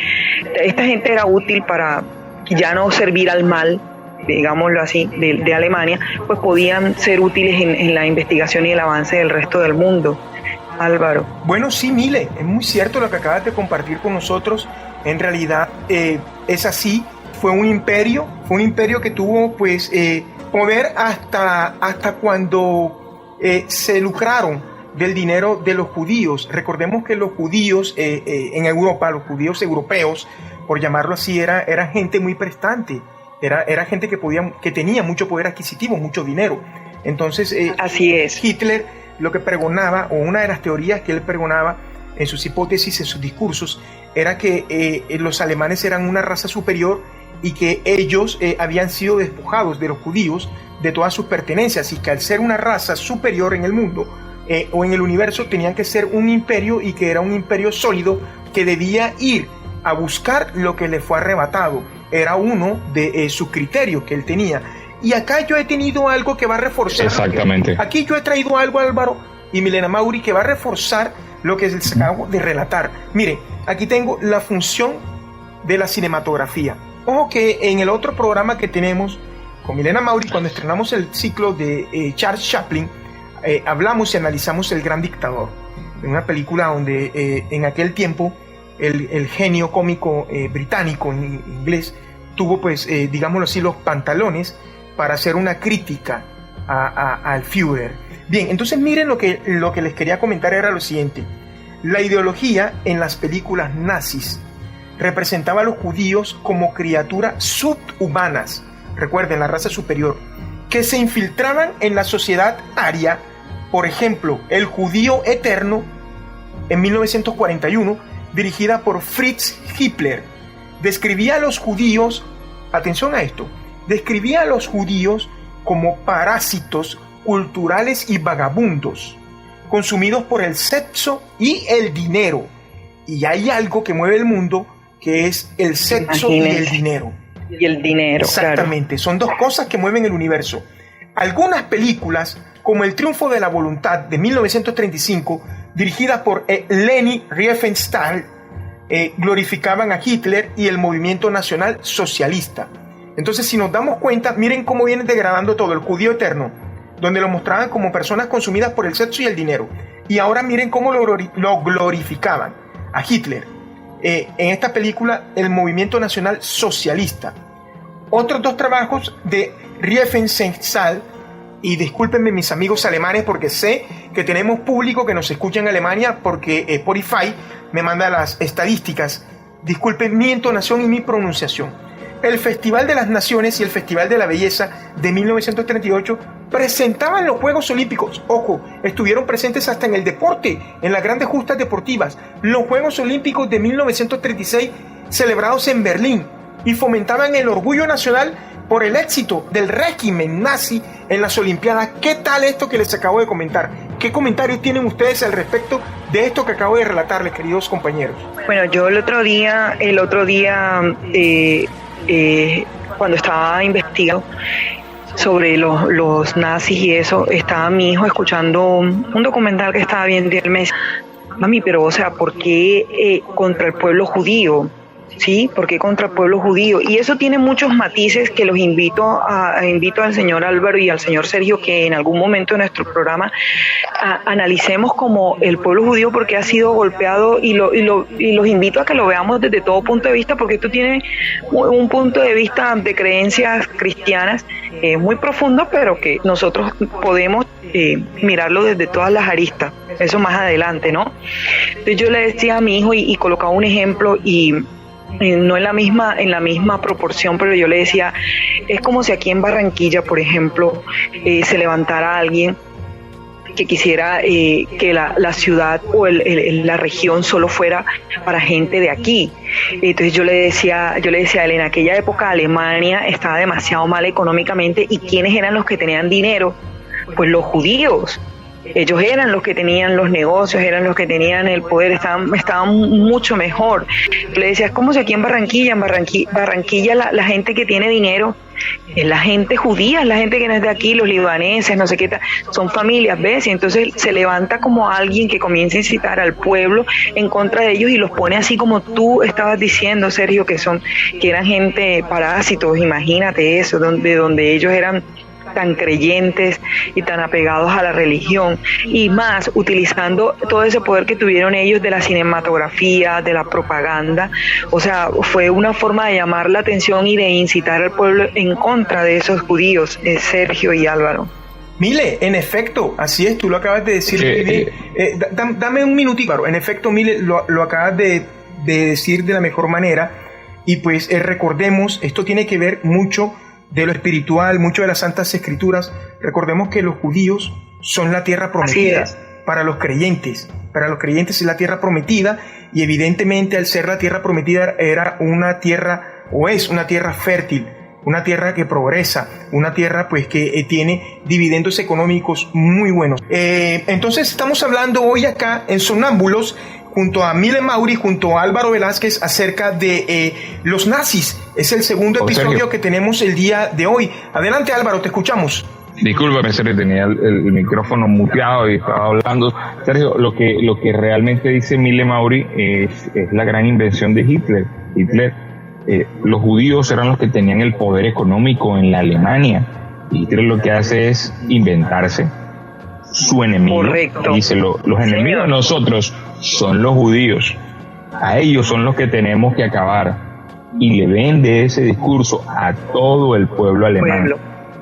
esta gente era útil para ya no servir al mal, digámoslo así, de Alemania, pues podían ser útiles en la investigación y el avance del resto del mundo. Álvaro. Bueno, sí, Mile, es muy cierto lo que acabas de compartir con nosotros. En realidad es así. Fue un imperio que tuvo pues poder hasta cuando se lucraron del dinero de los judíos. Recordemos que los judíos en Europa, los judíos europeos, por llamarlo así, era gente muy prestante. Era gente que tenía mucho poder adquisitivo, mucho dinero. Entonces, así es. Hitler lo que pregonaba, o una de las teorías que él pregonaba en sus hipótesis, en sus discursos, era que los alemanes eran una raza superior y que ellos habían sido despojados de los judíos de todas sus pertenencias, y que al ser una raza superior en el mundo o en el universo tenían que ser un imperio, y que era un imperio sólido que debía ir a buscar lo que le fue arrebatado. Era uno de sus criterios que él tenía. Y acá yo he tenido algo que va a reforzar. Exactamente. Aquí yo he traído algo, Álvaro y Milena Mauri, que va a reforzar lo que les acabo de relatar. Mire, aquí tengo la función de la cinematografía. Ojo que en el otro programa que tenemos con Milena Mauri, cuando estrenamos el ciclo de Charles Chaplin, hablamos y analizamos El Gran Dictador, una película donde en aquel tiempo el genio cómico británico en inglés tuvo, pues, digámoslo así, los pantalones para hacer una crítica al Führer. Bien, entonces miren lo que les quería comentar era lo siguiente. La ideología en las películas nazis representaba a los judíos como criaturas subhumanas, recuerden, la raza superior, que se infiltraban en la sociedad aria. Por ejemplo, El Judío Eterno, en 1941, dirigida por Fritz Hippler, describía a los judíos, atención a esto, describía a los judíos como parásitos culturales y vagabundos, consumidos por el sexo y el dinero. Y hay algo que mueve el mundo, que es el sexo y el dinero. Y el dinero, exactamente, claro. Son dos cosas que mueven el universo. Algunas películas, como El triunfo de la voluntad de 1935, dirigida por Leni Riefenstahl, glorificaban a Hitler y el movimiento nacional socialista. Entonces, si nos damos cuenta, miren cómo viene degradando todo el judío eterno, donde lo mostraban como personas consumidas por el sexo y el dinero. Y ahora miren cómo lo glorificaban a Hitler. En esta película, el movimiento nacional socialista. Otros dos trabajos de Riefenstahl, y discúlpenme mis amigos alemanes porque sé que tenemos público que nos escucha en Alemania porque Spotify me manda las estadísticas. Disculpen mi entonación y mi pronunciación. El Festival de las Naciones y el Festival de la Belleza de 1938 presentaban los Juegos Olímpicos. Ojo, estuvieron presentes hasta en el deporte, en las grandes justas deportivas. Los Juegos Olímpicos de 1936 celebrados en Berlín y fomentaban el orgullo nacional por el éxito del régimen nazi en las Olimpiadas. ¿Qué tal esto que les acabo de comentar? ¿Qué comentarios tienen ustedes al respecto de esto que acabo de relatarles, queridos compañeros? Bueno, yo el otro día cuando estaba investigando sobre los nazis y eso, estaba mi hijo escuchando un documental que estaba viendo y él me decía: mami, pero o sea, ¿por qué contra el pueblo judío? ¿Sí? ¿Por qué contra el pueblo judío? Y eso tiene muchos matices que los invito al señor Álvaro y al señor Sergio que en algún momento de nuestro programa analicemos como el pueblo judío porque ha sido golpeado y los invito a que lo veamos desde todo punto de vista, porque esto tiene un punto de vista de creencias cristianas muy profundo, pero que nosotros podemos mirarlo desde todas las aristas. Eso más adelante, ¿no? Entonces yo le decía a mi hijo y colocaba un ejemplo y no en la misma proporción, pero yo le decía, es como si aquí en Barranquilla, por ejemplo, se levantara alguien que quisiera que la ciudad o la región solo fuera para gente de aquí. Entonces yo le decía a él, en aquella época Alemania estaba demasiado mal económicamente, y ¿quiénes eran los que tenían dinero? Pues los judíos. Ellos eran los que tenían los negocios, eran los que tenían el poder, estaban mucho mejor. Le decía, es como si aquí en Barranquilla la gente que tiene dinero es la gente judía, es la gente que no es de aquí, los libaneses, no sé qué tal, son familias, ¿ves? Y entonces se levanta como alguien que comienza a incitar al pueblo en contra de ellos y los pone así como tú estabas diciendo, Sergio, que eran gente parásitos. Imagínate eso, donde ellos eran tan creyentes y tan apegados a la religión, y más utilizando todo ese poder que tuvieron ellos de la cinematografía, de la propaganda. O sea, fue una forma de llamar la atención y de incitar al pueblo en contra de esos judíos, Sergio y Álvaro. Mile, en efecto, así es, tú lo acabas de decir muy bien. Dame un minutito. En efecto, Mile, lo acabas de decir de la mejor manera, y pues recordemos, esto tiene que ver mucho de lo espiritual, mucho de las Santas Escrituras. Recordemos que los judíos son la tierra prometida para los creyentes. Para los creyentes es la tierra prometida, y evidentemente al ser la tierra prometida era una tierra, o es una tierra fértil, una tierra que progresa, una tierra pues que tiene dividendos económicos muy buenos. Entonces estamos hablando hoy acá en Sonámbulos, junto a Mile Mauri, junto a Álvaro Velázquez, acerca de los nazis. Es el segundo episodio que tenemos el día de hoy. Adelante, Álvaro, te escuchamos. Discúlpame, Sergio, tenía el micrófono muteado y estaba hablando. Sergio, lo que realmente dice Mile Mauri es la gran invención de Hitler. Los judíos eran los que tenían el poder económico en la Alemania. Hitler lo que hace es inventarse su enemigo. Correcto. Dice, los enemigos de nosotros son los judíos, a ellos son los que tenemos que acabar, y le vende ese discurso a todo el pueblo alemán.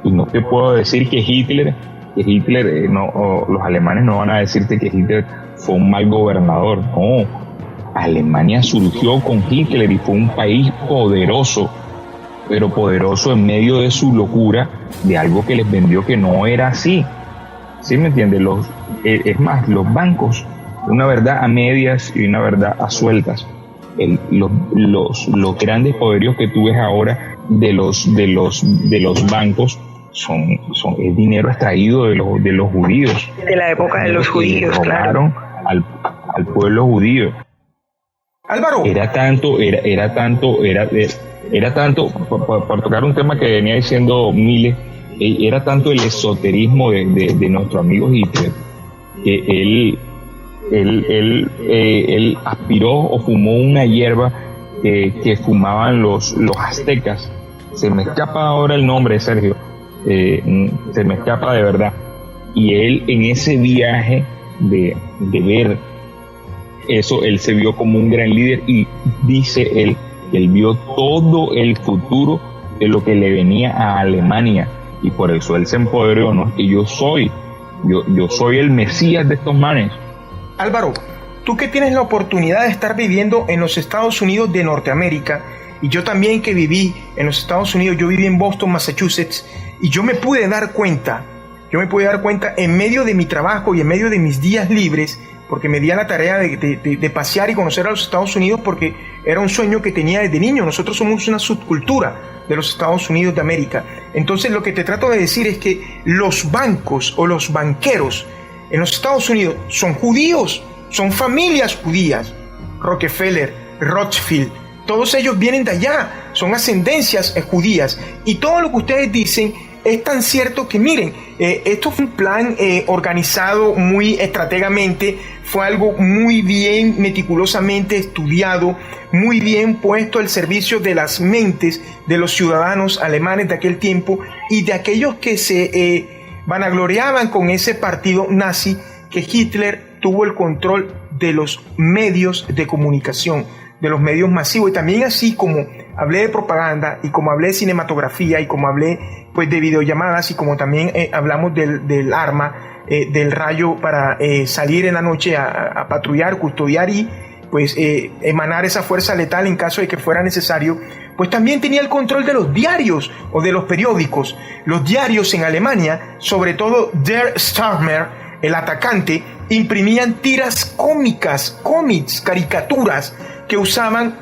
Y no te puedo decir que Hitler los alemanes no van a decirte que Hitler fue un mal gobernador. No, Alemania surgió con Hitler y fue un país poderoso, pero poderoso en medio de su locura, de algo que les vendió que no era así. ¿Sí me entiendes? Es más, los bancos, una verdad a medias y una verdad a sueltas. Los grandes poderíos que tú ves ahora de los bancos es dinero extraído de los judíos. De la época de los judíos, robaron, claro. al pueblo judío. Álvaro. Era tanto, por tocar un tema que venía diciendo Miles, era tanto el esoterismo de nuestro amigo Hitler, que él aspiró o fumó una hierba que fumaban los aztecas. Se me escapa ahora el nombre, Sergio, se me escapa de verdad. Y él, en ese viaje de ver eso, él se vio como un gran líder, y dice él que él vio todo el futuro de lo que le venía a Alemania, y por eso él se empoderó, ¿no? Que yo soy el Mesías de estos manes. Álvaro, tú que tienes la oportunidad de estar viviendo en los Estados Unidos de Norteamérica, y yo también que viví en los Estados Unidos, yo viví en Boston, Massachusetts, y yo me pude dar cuenta en medio de mi trabajo y en medio de mis días libres, porque me di a la tarea de pasear y conocer a los Estados Unidos, porque era un sueño que tenía desde niño. Nosotros somos una subcultura de los Estados Unidos de América. Entonces lo que te trato de decir es que los bancos o los banqueros en los Estados Unidos son judíos, son familias judías. Rockefeller, Rothschild, todos ellos vienen de allá, son ascendencias judías. Y todo lo que ustedes dicen es tan cierto que, miren, esto fue un plan organizado muy estratégamente, fue algo muy bien, meticulosamente estudiado, muy bien puesto al servicio de las mentes de los ciudadanos alemanes de aquel tiempo y de aquellos que se vanagloriaban con ese partido nazi, que Hitler tuvo el control de los medios de comunicación, de los medios masivos. Y también, así como hablé de propaganda y como hablé de cinematografía y como hablé pues de videollamadas y como también hablamos del arma, del rayo para salir en la noche a patrullar, custodiar y pues emanar esa fuerza letal en caso de que fuera necesario, pues también tenía el control de los diarios o de los periódicos. Los diarios en Alemania, sobre todo Der Stürmer, el atacante, imprimían tiras cómicas, cómics, caricaturas que usaban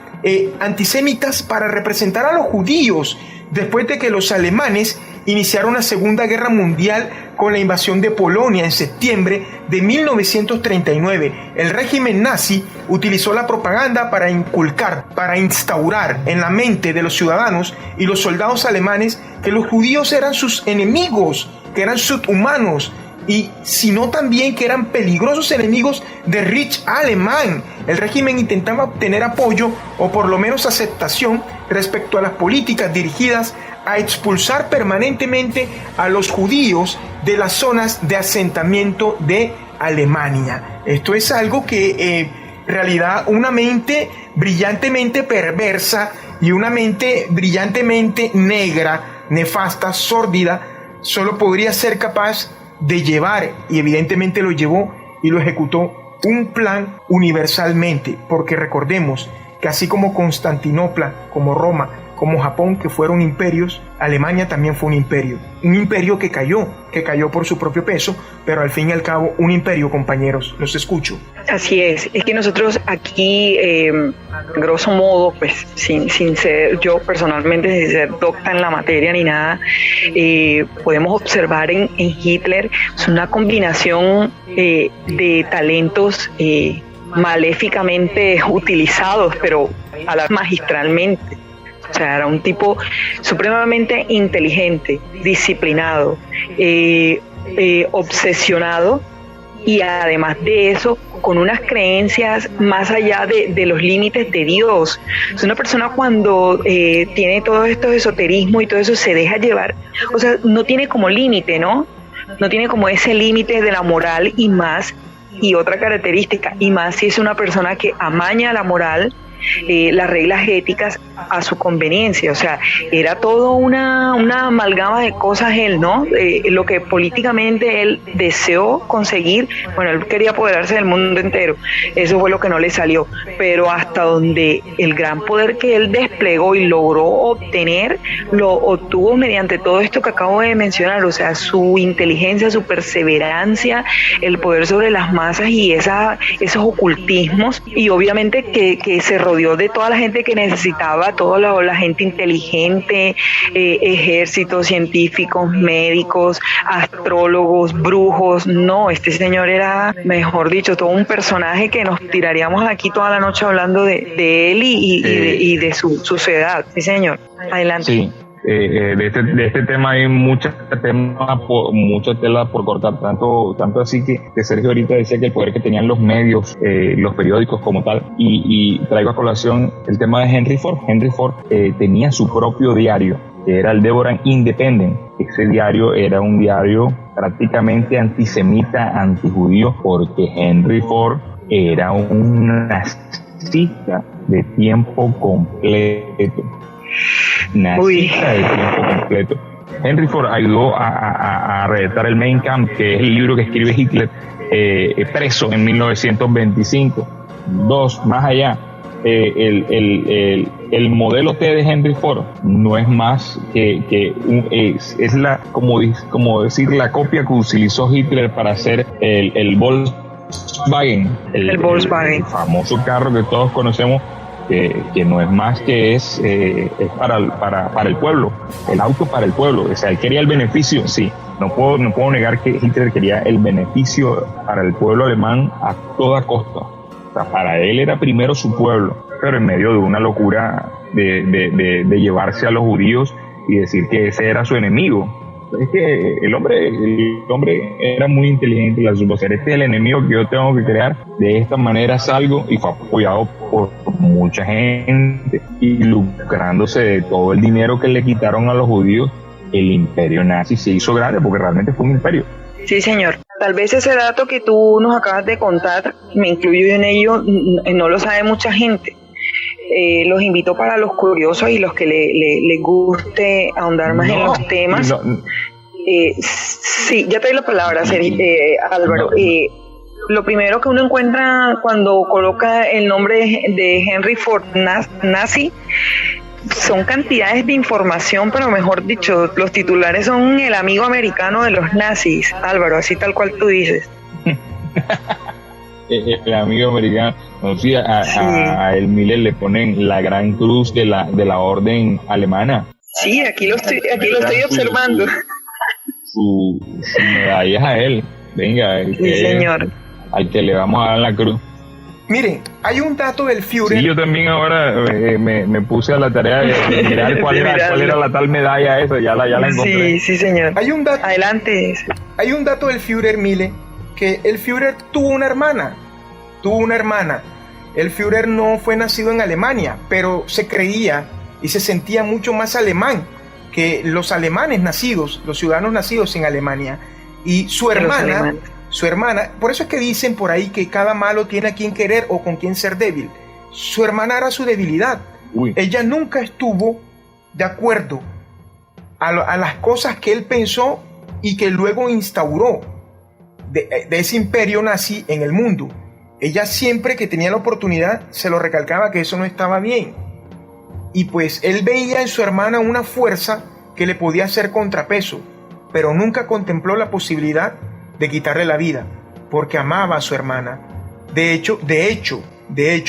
antisemitas para representar a los judíos, después de que los alemanes iniciaron la Segunda Guerra Mundial con la invasión de Polonia en septiembre de 1939. El régimen nazi utilizó la propaganda para instaurar en la mente de los ciudadanos y los soldados alemanes que los judíos eran sus enemigos, que eran subhumanos, y sino también que eran peligrosos enemigos de Reich alemán. El régimen intentaba obtener apoyo o por lo menos aceptación respecto a las políticas dirigidas a expulsar permanentemente a los judíos de las zonas de asentamiento de Alemania. Esto es algo que en realidad una mente brillantemente perversa y una mente brillantemente negra, nefasta, sórdida, solo podría ser capaz de llevar, y evidentemente lo llevó y lo ejecutó, un plan universalmente, porque recordemos que así como Constantinopla, como Roma, como Japón, que fueron imperios, Alemania también fue un imperio que cayó por su propio peso, pero al fin y al cabo un imperio, compañeros. Los escucho. Así es que nosotros aquí, grosso modo, pues sin ser yo personalmente, sin ser docta en la materia ni nada, podemos observar en Hitler una combinación de talentos maléficamente utilizados, pero a la magistralmente. O sea, era un tipo supremamente inteligente, disciplinado, obsesionado, y además de eso, con unas creencias más allá de los límites de Dios. Es una persona cuando tiene todo esto de esoterismo y todo eso, se deja llevar. O sea, no tiene como límite, ¿no? No tiene como ese límite de la moral y más. Y otra característica, y más si es una persona que amaña la moral, las reglas éticas a su conveniencia. O sea, era todo una amalgama de cosas él, ¿no? Lo que políticamente él deseó conseguir, bueno, él quería apoderarse del mundo entero, eso fue lo que no le salió, pero hasta donde el gran poder que él desplegó y logró obtener, lo obtuvo mediante todo esto que acabo de mencionar. O sea, su inteligencia, su perseverancia, el poder sobre las masas y esos ocultismos, y obviamente que se rodeó de toda la gente que necesitaba, toda la gente inteligente, ejércitos, científicos, médicos, astrólogos, brujos. No, este señor era, mejor dicho, todo un personaje que nos tiraríamos aquí toda la noche hablando de él y de su sociedad. Sí, señor. Adelante. Sí. De este tema hay mucha tela por cortar, tanto así que Sergio ahorita decía que el poder que tenían los medios, los periódicos como tal, y traigo a colación el tema de Henry Ford. Henry Ford tenía su propio diario, que era el Deborah Independent. Ese diario era un diario prácticamente antisemita, antijudío, porque Henry Ford era un nazista de tiempo completo. Nazista de tiempo completo. Henry Ford ayudó a redactar el Mein Kampf, que es el libro que escribe Hitler preso en 1925. Más allá, el modelo T de Henry Ford no es más es la como decir la copia que utilizó Hitler para hacer el Volkswagen, el famoso carro que todos conocemos, que no es más que es para el pueblo, el auto para el pueblo. O sea, él quería el beneficio, sí. No puedo negar que Hitler quería el beneficio para el pueblo alemán a toda costa. O sea, para él era primero su pueblo, pero en medio de una locura de llevarse a los judíos y decir que ese era su enemigo. Es que el hombre era muy inteligente y la supo hacer. Este es el enemigo que yo tengo que crear, de esta manera salgo, y fue apoyado por mucha gente y lucrándose de todo el dinero que le quitaron a los judíos. El imperio nazi se hizo grande porque realmente fue un imperio. Sí, señor. Tal vez ese dato que tú nos acabas de contar, me incluyo en ello, no lo sabe mucha gente. Los invito para los curiosos y los que les guste ahondar más en los temas. Sí, ya te doy la palabra, Álvaro. Lo primero que uno encuentra cuando coloca el nombre de Henry Ford nazi son cantidades de información, pero mejor dicho, los titulares son el amigo americano de los nazis, Álvaro, así tal cual tú dices. El amigo americano, sí, a el Miller le ponen la gran cruz de la orden alemana. Sí, aquí lo estoy observando. Su medalla es a él. Venga, señor. Al que le vamos a dar la cruz. Miren, hay un dato del Führer. Sí, yo también ahora me puse a la tarea de mirar cuál era la tal medalla esa, ya la encontré. Sí, señor. Adelante. Hay un dato del Führer, Mile, que el Führer tuvo una hermana. El Führer no fue nacido en Alemania, pero se creía y se sentía mucho más alemán que los alemanes nacidos, los ciudadanos nacidos en Alemania. Y su hermana, por eso es que dicen por ahí que cada malo tiene a quien querer o con quien ser débil. Su hermana era su debilidad. Ella nunca estuvo de acuerdo a las cosas que él pensó y que luego instauró de ese imperio nazi en el mundo. Ella siempre que tenía la oportunidad se lo recalcaba que eso no estaba bien. Y pues él veía en su hermana una fuerza que le podía hacer contrapeso, pero nunca contempló la posibilidad de quitarle la vida, porque amaba a su hermana. De hecho,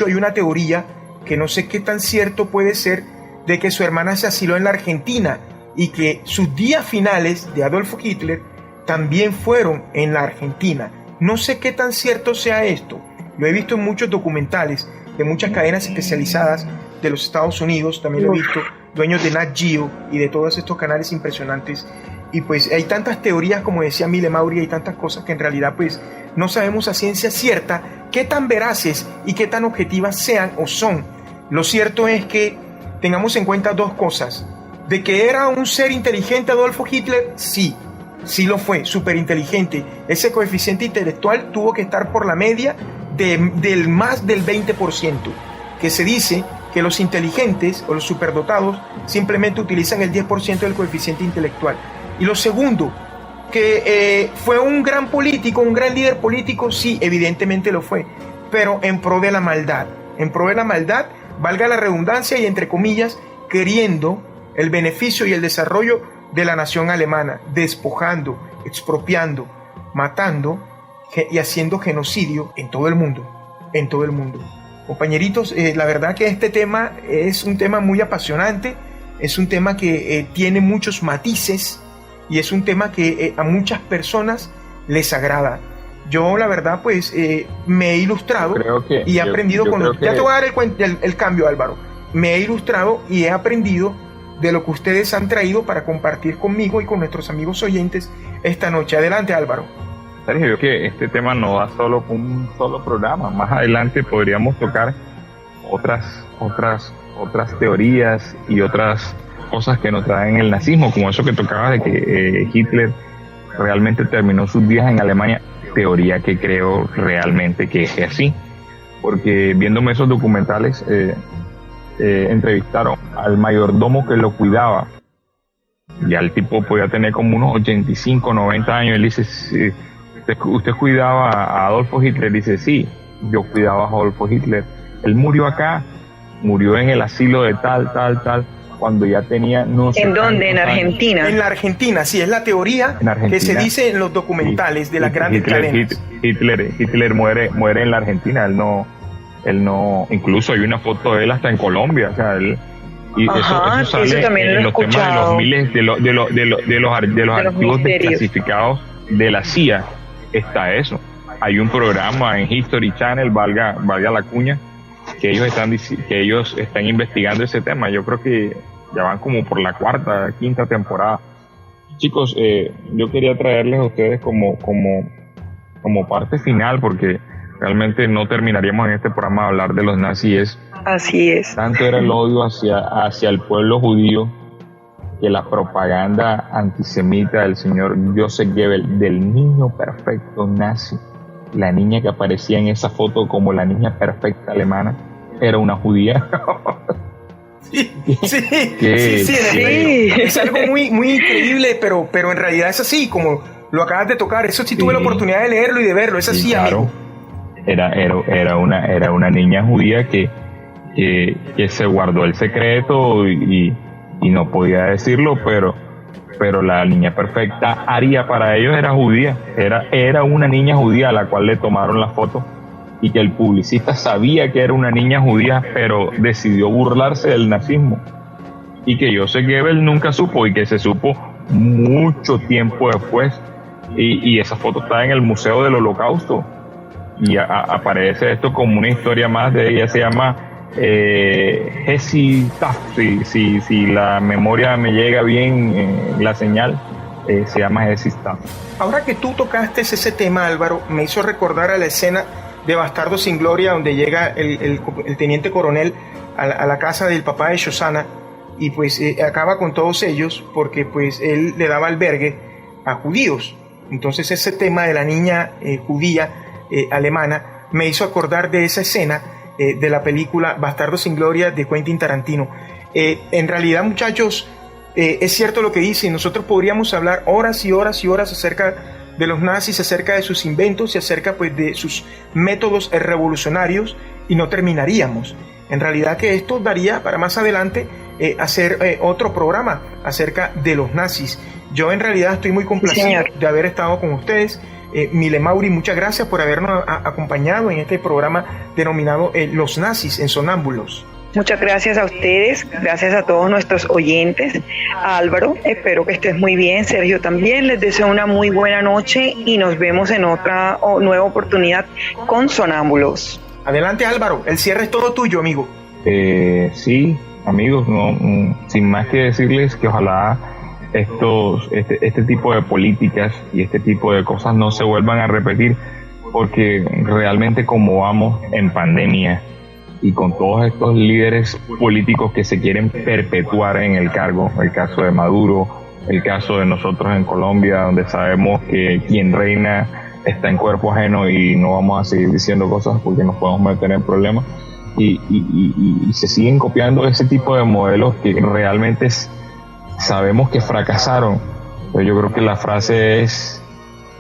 hay una teoría que no sé qué tan cierto puede ser, de que su hermana se asiló en la Argentina y que sus días finales de Adolf Hitler también fueron en la Argentina. No sé qué tan cierto sea esto. Lo he visto en muchos documentales de muchas cadenas especializadas de los Estados Unidos, también lo he visto, dueños de Nat Geo y de todos estos canales impresionantes. Y pues hay tantas teorías, como decía Mile Mauri, hay tantas cosas que en realidad pues no sabemos a ciencia cierta qué tan veraces y qué tan objetivas sean o son. Lo cierto es que tengamos en cuenta dos cosas. De que era un ser inteligente Adolfo Hitler, sí lo fue, súper inteligente. Ese coeficiente intelectual tuvo que estar por la media del más del 20%, que se dice que los inteligentes o los superdotados simplemente utilizan el 10% del coeficiente intelectual. Y lo segundo, que fue un gran político, un gran líder político, sí, evidentemente lo fue, pero en pro de la maldad, valga la redundancia y entre comillas, queriendo el beneficio y el desarrollo de la nación alemana, despojando, expropiando, matando y haciendo genocidio en todo el mundo. Compañeritos, la verdad que este tema es un tema muy apasionante, es un tema que tiene muchos matices y es un tema que a muchas personas les agrada. Yo la verdad pues me he ilustrado y he aprendido con ya te voy a dar el cambio, Álvaro. Me he ilustrado y he aprendido de lo que ustedes han traído para compartir conmigo y con nuestros amigos oyentes esta noche. Adelante, Álvaro. Sergio, yo creo que este tema no da solo un solo programa. Más adelante podríamos tocar otras teorías y otras cosas que nos traen el nazismo, como eso que tocaba de que Hitler realmente terminó sus días en Alemania, teoría que creo realmente que es así, porque viéndome esos documentales entrevistaron al mayordomo que lo cuidaba. Ya el tipo podía tener como unos 85, 90 años. Él dice, sí, ¿usted cuidaba a Adolfo Hitler? Dice, sí, yo cuidaba a Adolfo Hitler. Él murió acá, murió en el asilo de tal, cuando ya tenía... no sé. ¿En dónde? ¿En Argentina? En la Argentina, sí, es la teoría que se dice en los documentales de las grandes cadenas. Hitler muere en la Argentina, él no, incluso hay una foto de él hasta en Colombia, o sea, eso sale eso también en los temas de los miles de los archivos desclasificados de la CIA, está eso. Hay un programa en History Channel, valga la cuña, que ellos están investigando ese tema. Yo creo que ya van como por la cuarta, quinta temporada. Chicos, yo quería traerles a ustedes como parte final, porque realmente no terminaríamos en este programa de hablar de los nazis. Así es. Tanto era el odio hacia el pueblo judío, que la propaganda antisemita del señor Joseph Goebbels, del niño perfecto nazi, la niña que aparecía en esa foto como la niña perfecta alemana, era una judía. Sí. Es algo muy, muy increíble, pero en realidad es así, como lo acabas de tocar. Eso sí tuve la oportunidad de leerlo y de verlo, es así, claro, amigo. Era una niña judía que se guardó el secreto y no podía decirlo, pero la niña perfecta aria para ellos era judía, era una niña judía a la cual le tomaron la foto, y que el publicista sabía que era una niña judía, pero decidió burlarse del nazismo, y que Joseph Goebbels nunca supo, y que se supo mucho tiempo después, y esa foto está en el Museo del Holocausto, y aparece esto como una historia más de ella. Se llama Hesi Taft, si la memoria me llega bien, la señal, se llama Hesi Taft. Ahora que tú tocaste ese tema, Álvaro, me hizo recordar a la escena de Bastardos sin Gloria, donde llega el teniente coronel a la casa del papá de Shosanna, y pues acaba con todos ellos, porque pues él le daba albergue a judíos. Entonces ese tema de la niña judía alemana me hizo acordar de esa escena de la película Bastardos sin Gloria de Quentin Tarantino. En realidad, muchachos, es cierto lo que dice. Nosotros podríamos hablar horas y horas y horas acerca de los nazis, acerca de sus inventos y acerca pues de sus métodos revolucionarios, y no terminaríamos. En realidad que esto daría para más adelante hacer otro programa acerca de los nazis. Yo en realidad estoy muy complacido de haber estado con ustedes. Mile Mauri, muchas gracias por habernos acompañado en este programa denominado Los Nazis en Sonámbulos. Muchas gracias a ustedes, gracias a todos nuestros oyentes. Álvaro, espero que estés muy bien. Sergio también, les deseo una muy buena noche y nos vemos en otra nueva oportunidad con Sonámbulos. Adelante, Álvaro, el cierre es todo tuyo, amigo. Sí, amigos, sin más que decirles que ojalá este tipo de políticas y este tipo de cosas no se vuelvan a repetir, porque realmente como vamos en pandemia y con todos estos líderes políticos que se quieren perpetuar en el cargo, el caso de Maduro, el caso de nosotros en Colombia, donde sabemos que quien reina está en cuerpo ajeno, y no vamos a seguir diciendo cosas porque nos podemos meter en problemas, y se siguen copiando ese tipo de modelos que realmente sabemos que fracasaron. Pero yo creo que la frase es: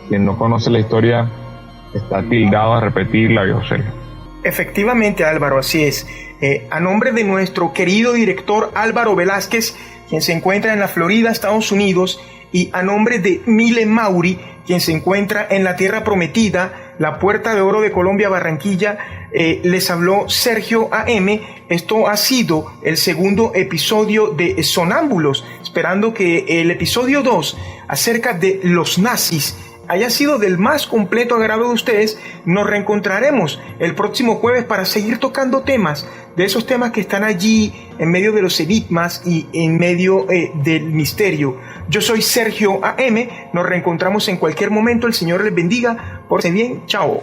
quien no conoce la historia está tildado a repetirla, José. Efectivamente, Álvaro, así es. A nombre de nuestro querido director Álvaro Velázquez, quien se encuentra en la Florida, Estados Unidos, y a nombre de Mile Mauri, quien se encuentra en la Tierra Prometida, la Puerta de Oro de Colombia, Barranquilla. Les habló Sergio AM. Esto ha sido el segundo episodio de Sonámbulos, esperando que el episodio 2 acerca de los nazis haya sido del más completo agrado de ustedes. Nos reencontraremos el próximo jueves para seguir tocando temas, de esos temas que están allí en medio de los enigmas y en medio del misterio. Yo soy Sergio AM, nos reencontramos en cualquier momento. El Señor les bendiga, pórtense bien, chao.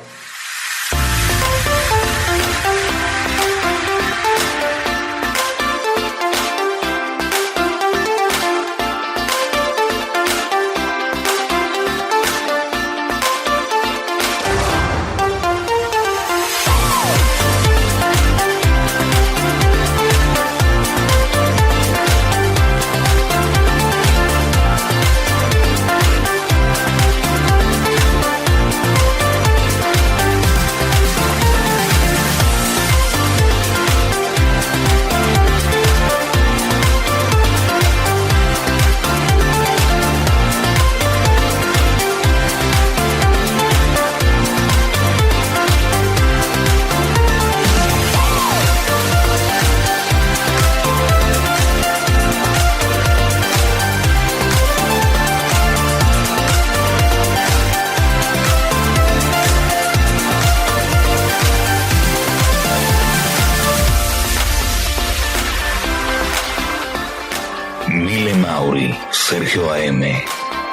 Sergio AM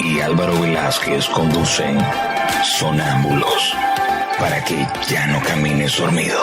y Álvaro Velázquez conducen Sonámbulos, para que ya no camines dormido.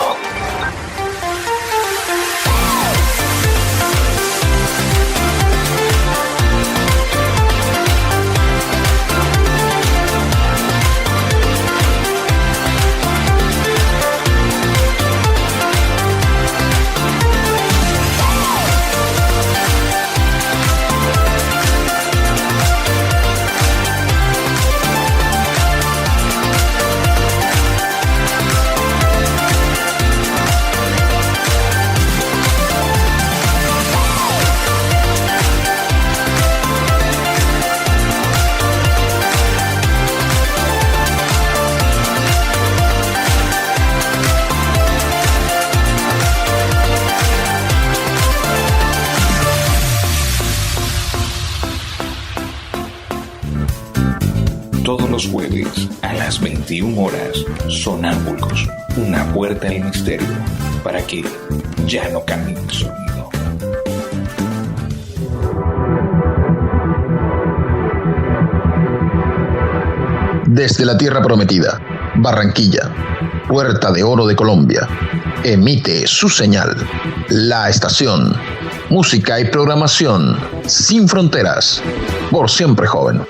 Todos los jueves a las 21 horas, Sonámbulos, una puerta al misterio, para que ya no camines dormido. Desde la Tierra Prometida, Barranquilla, Puerta de Oro de Colombia, emite su señal, la estación, música y programación sin fronteras, por siempre joven.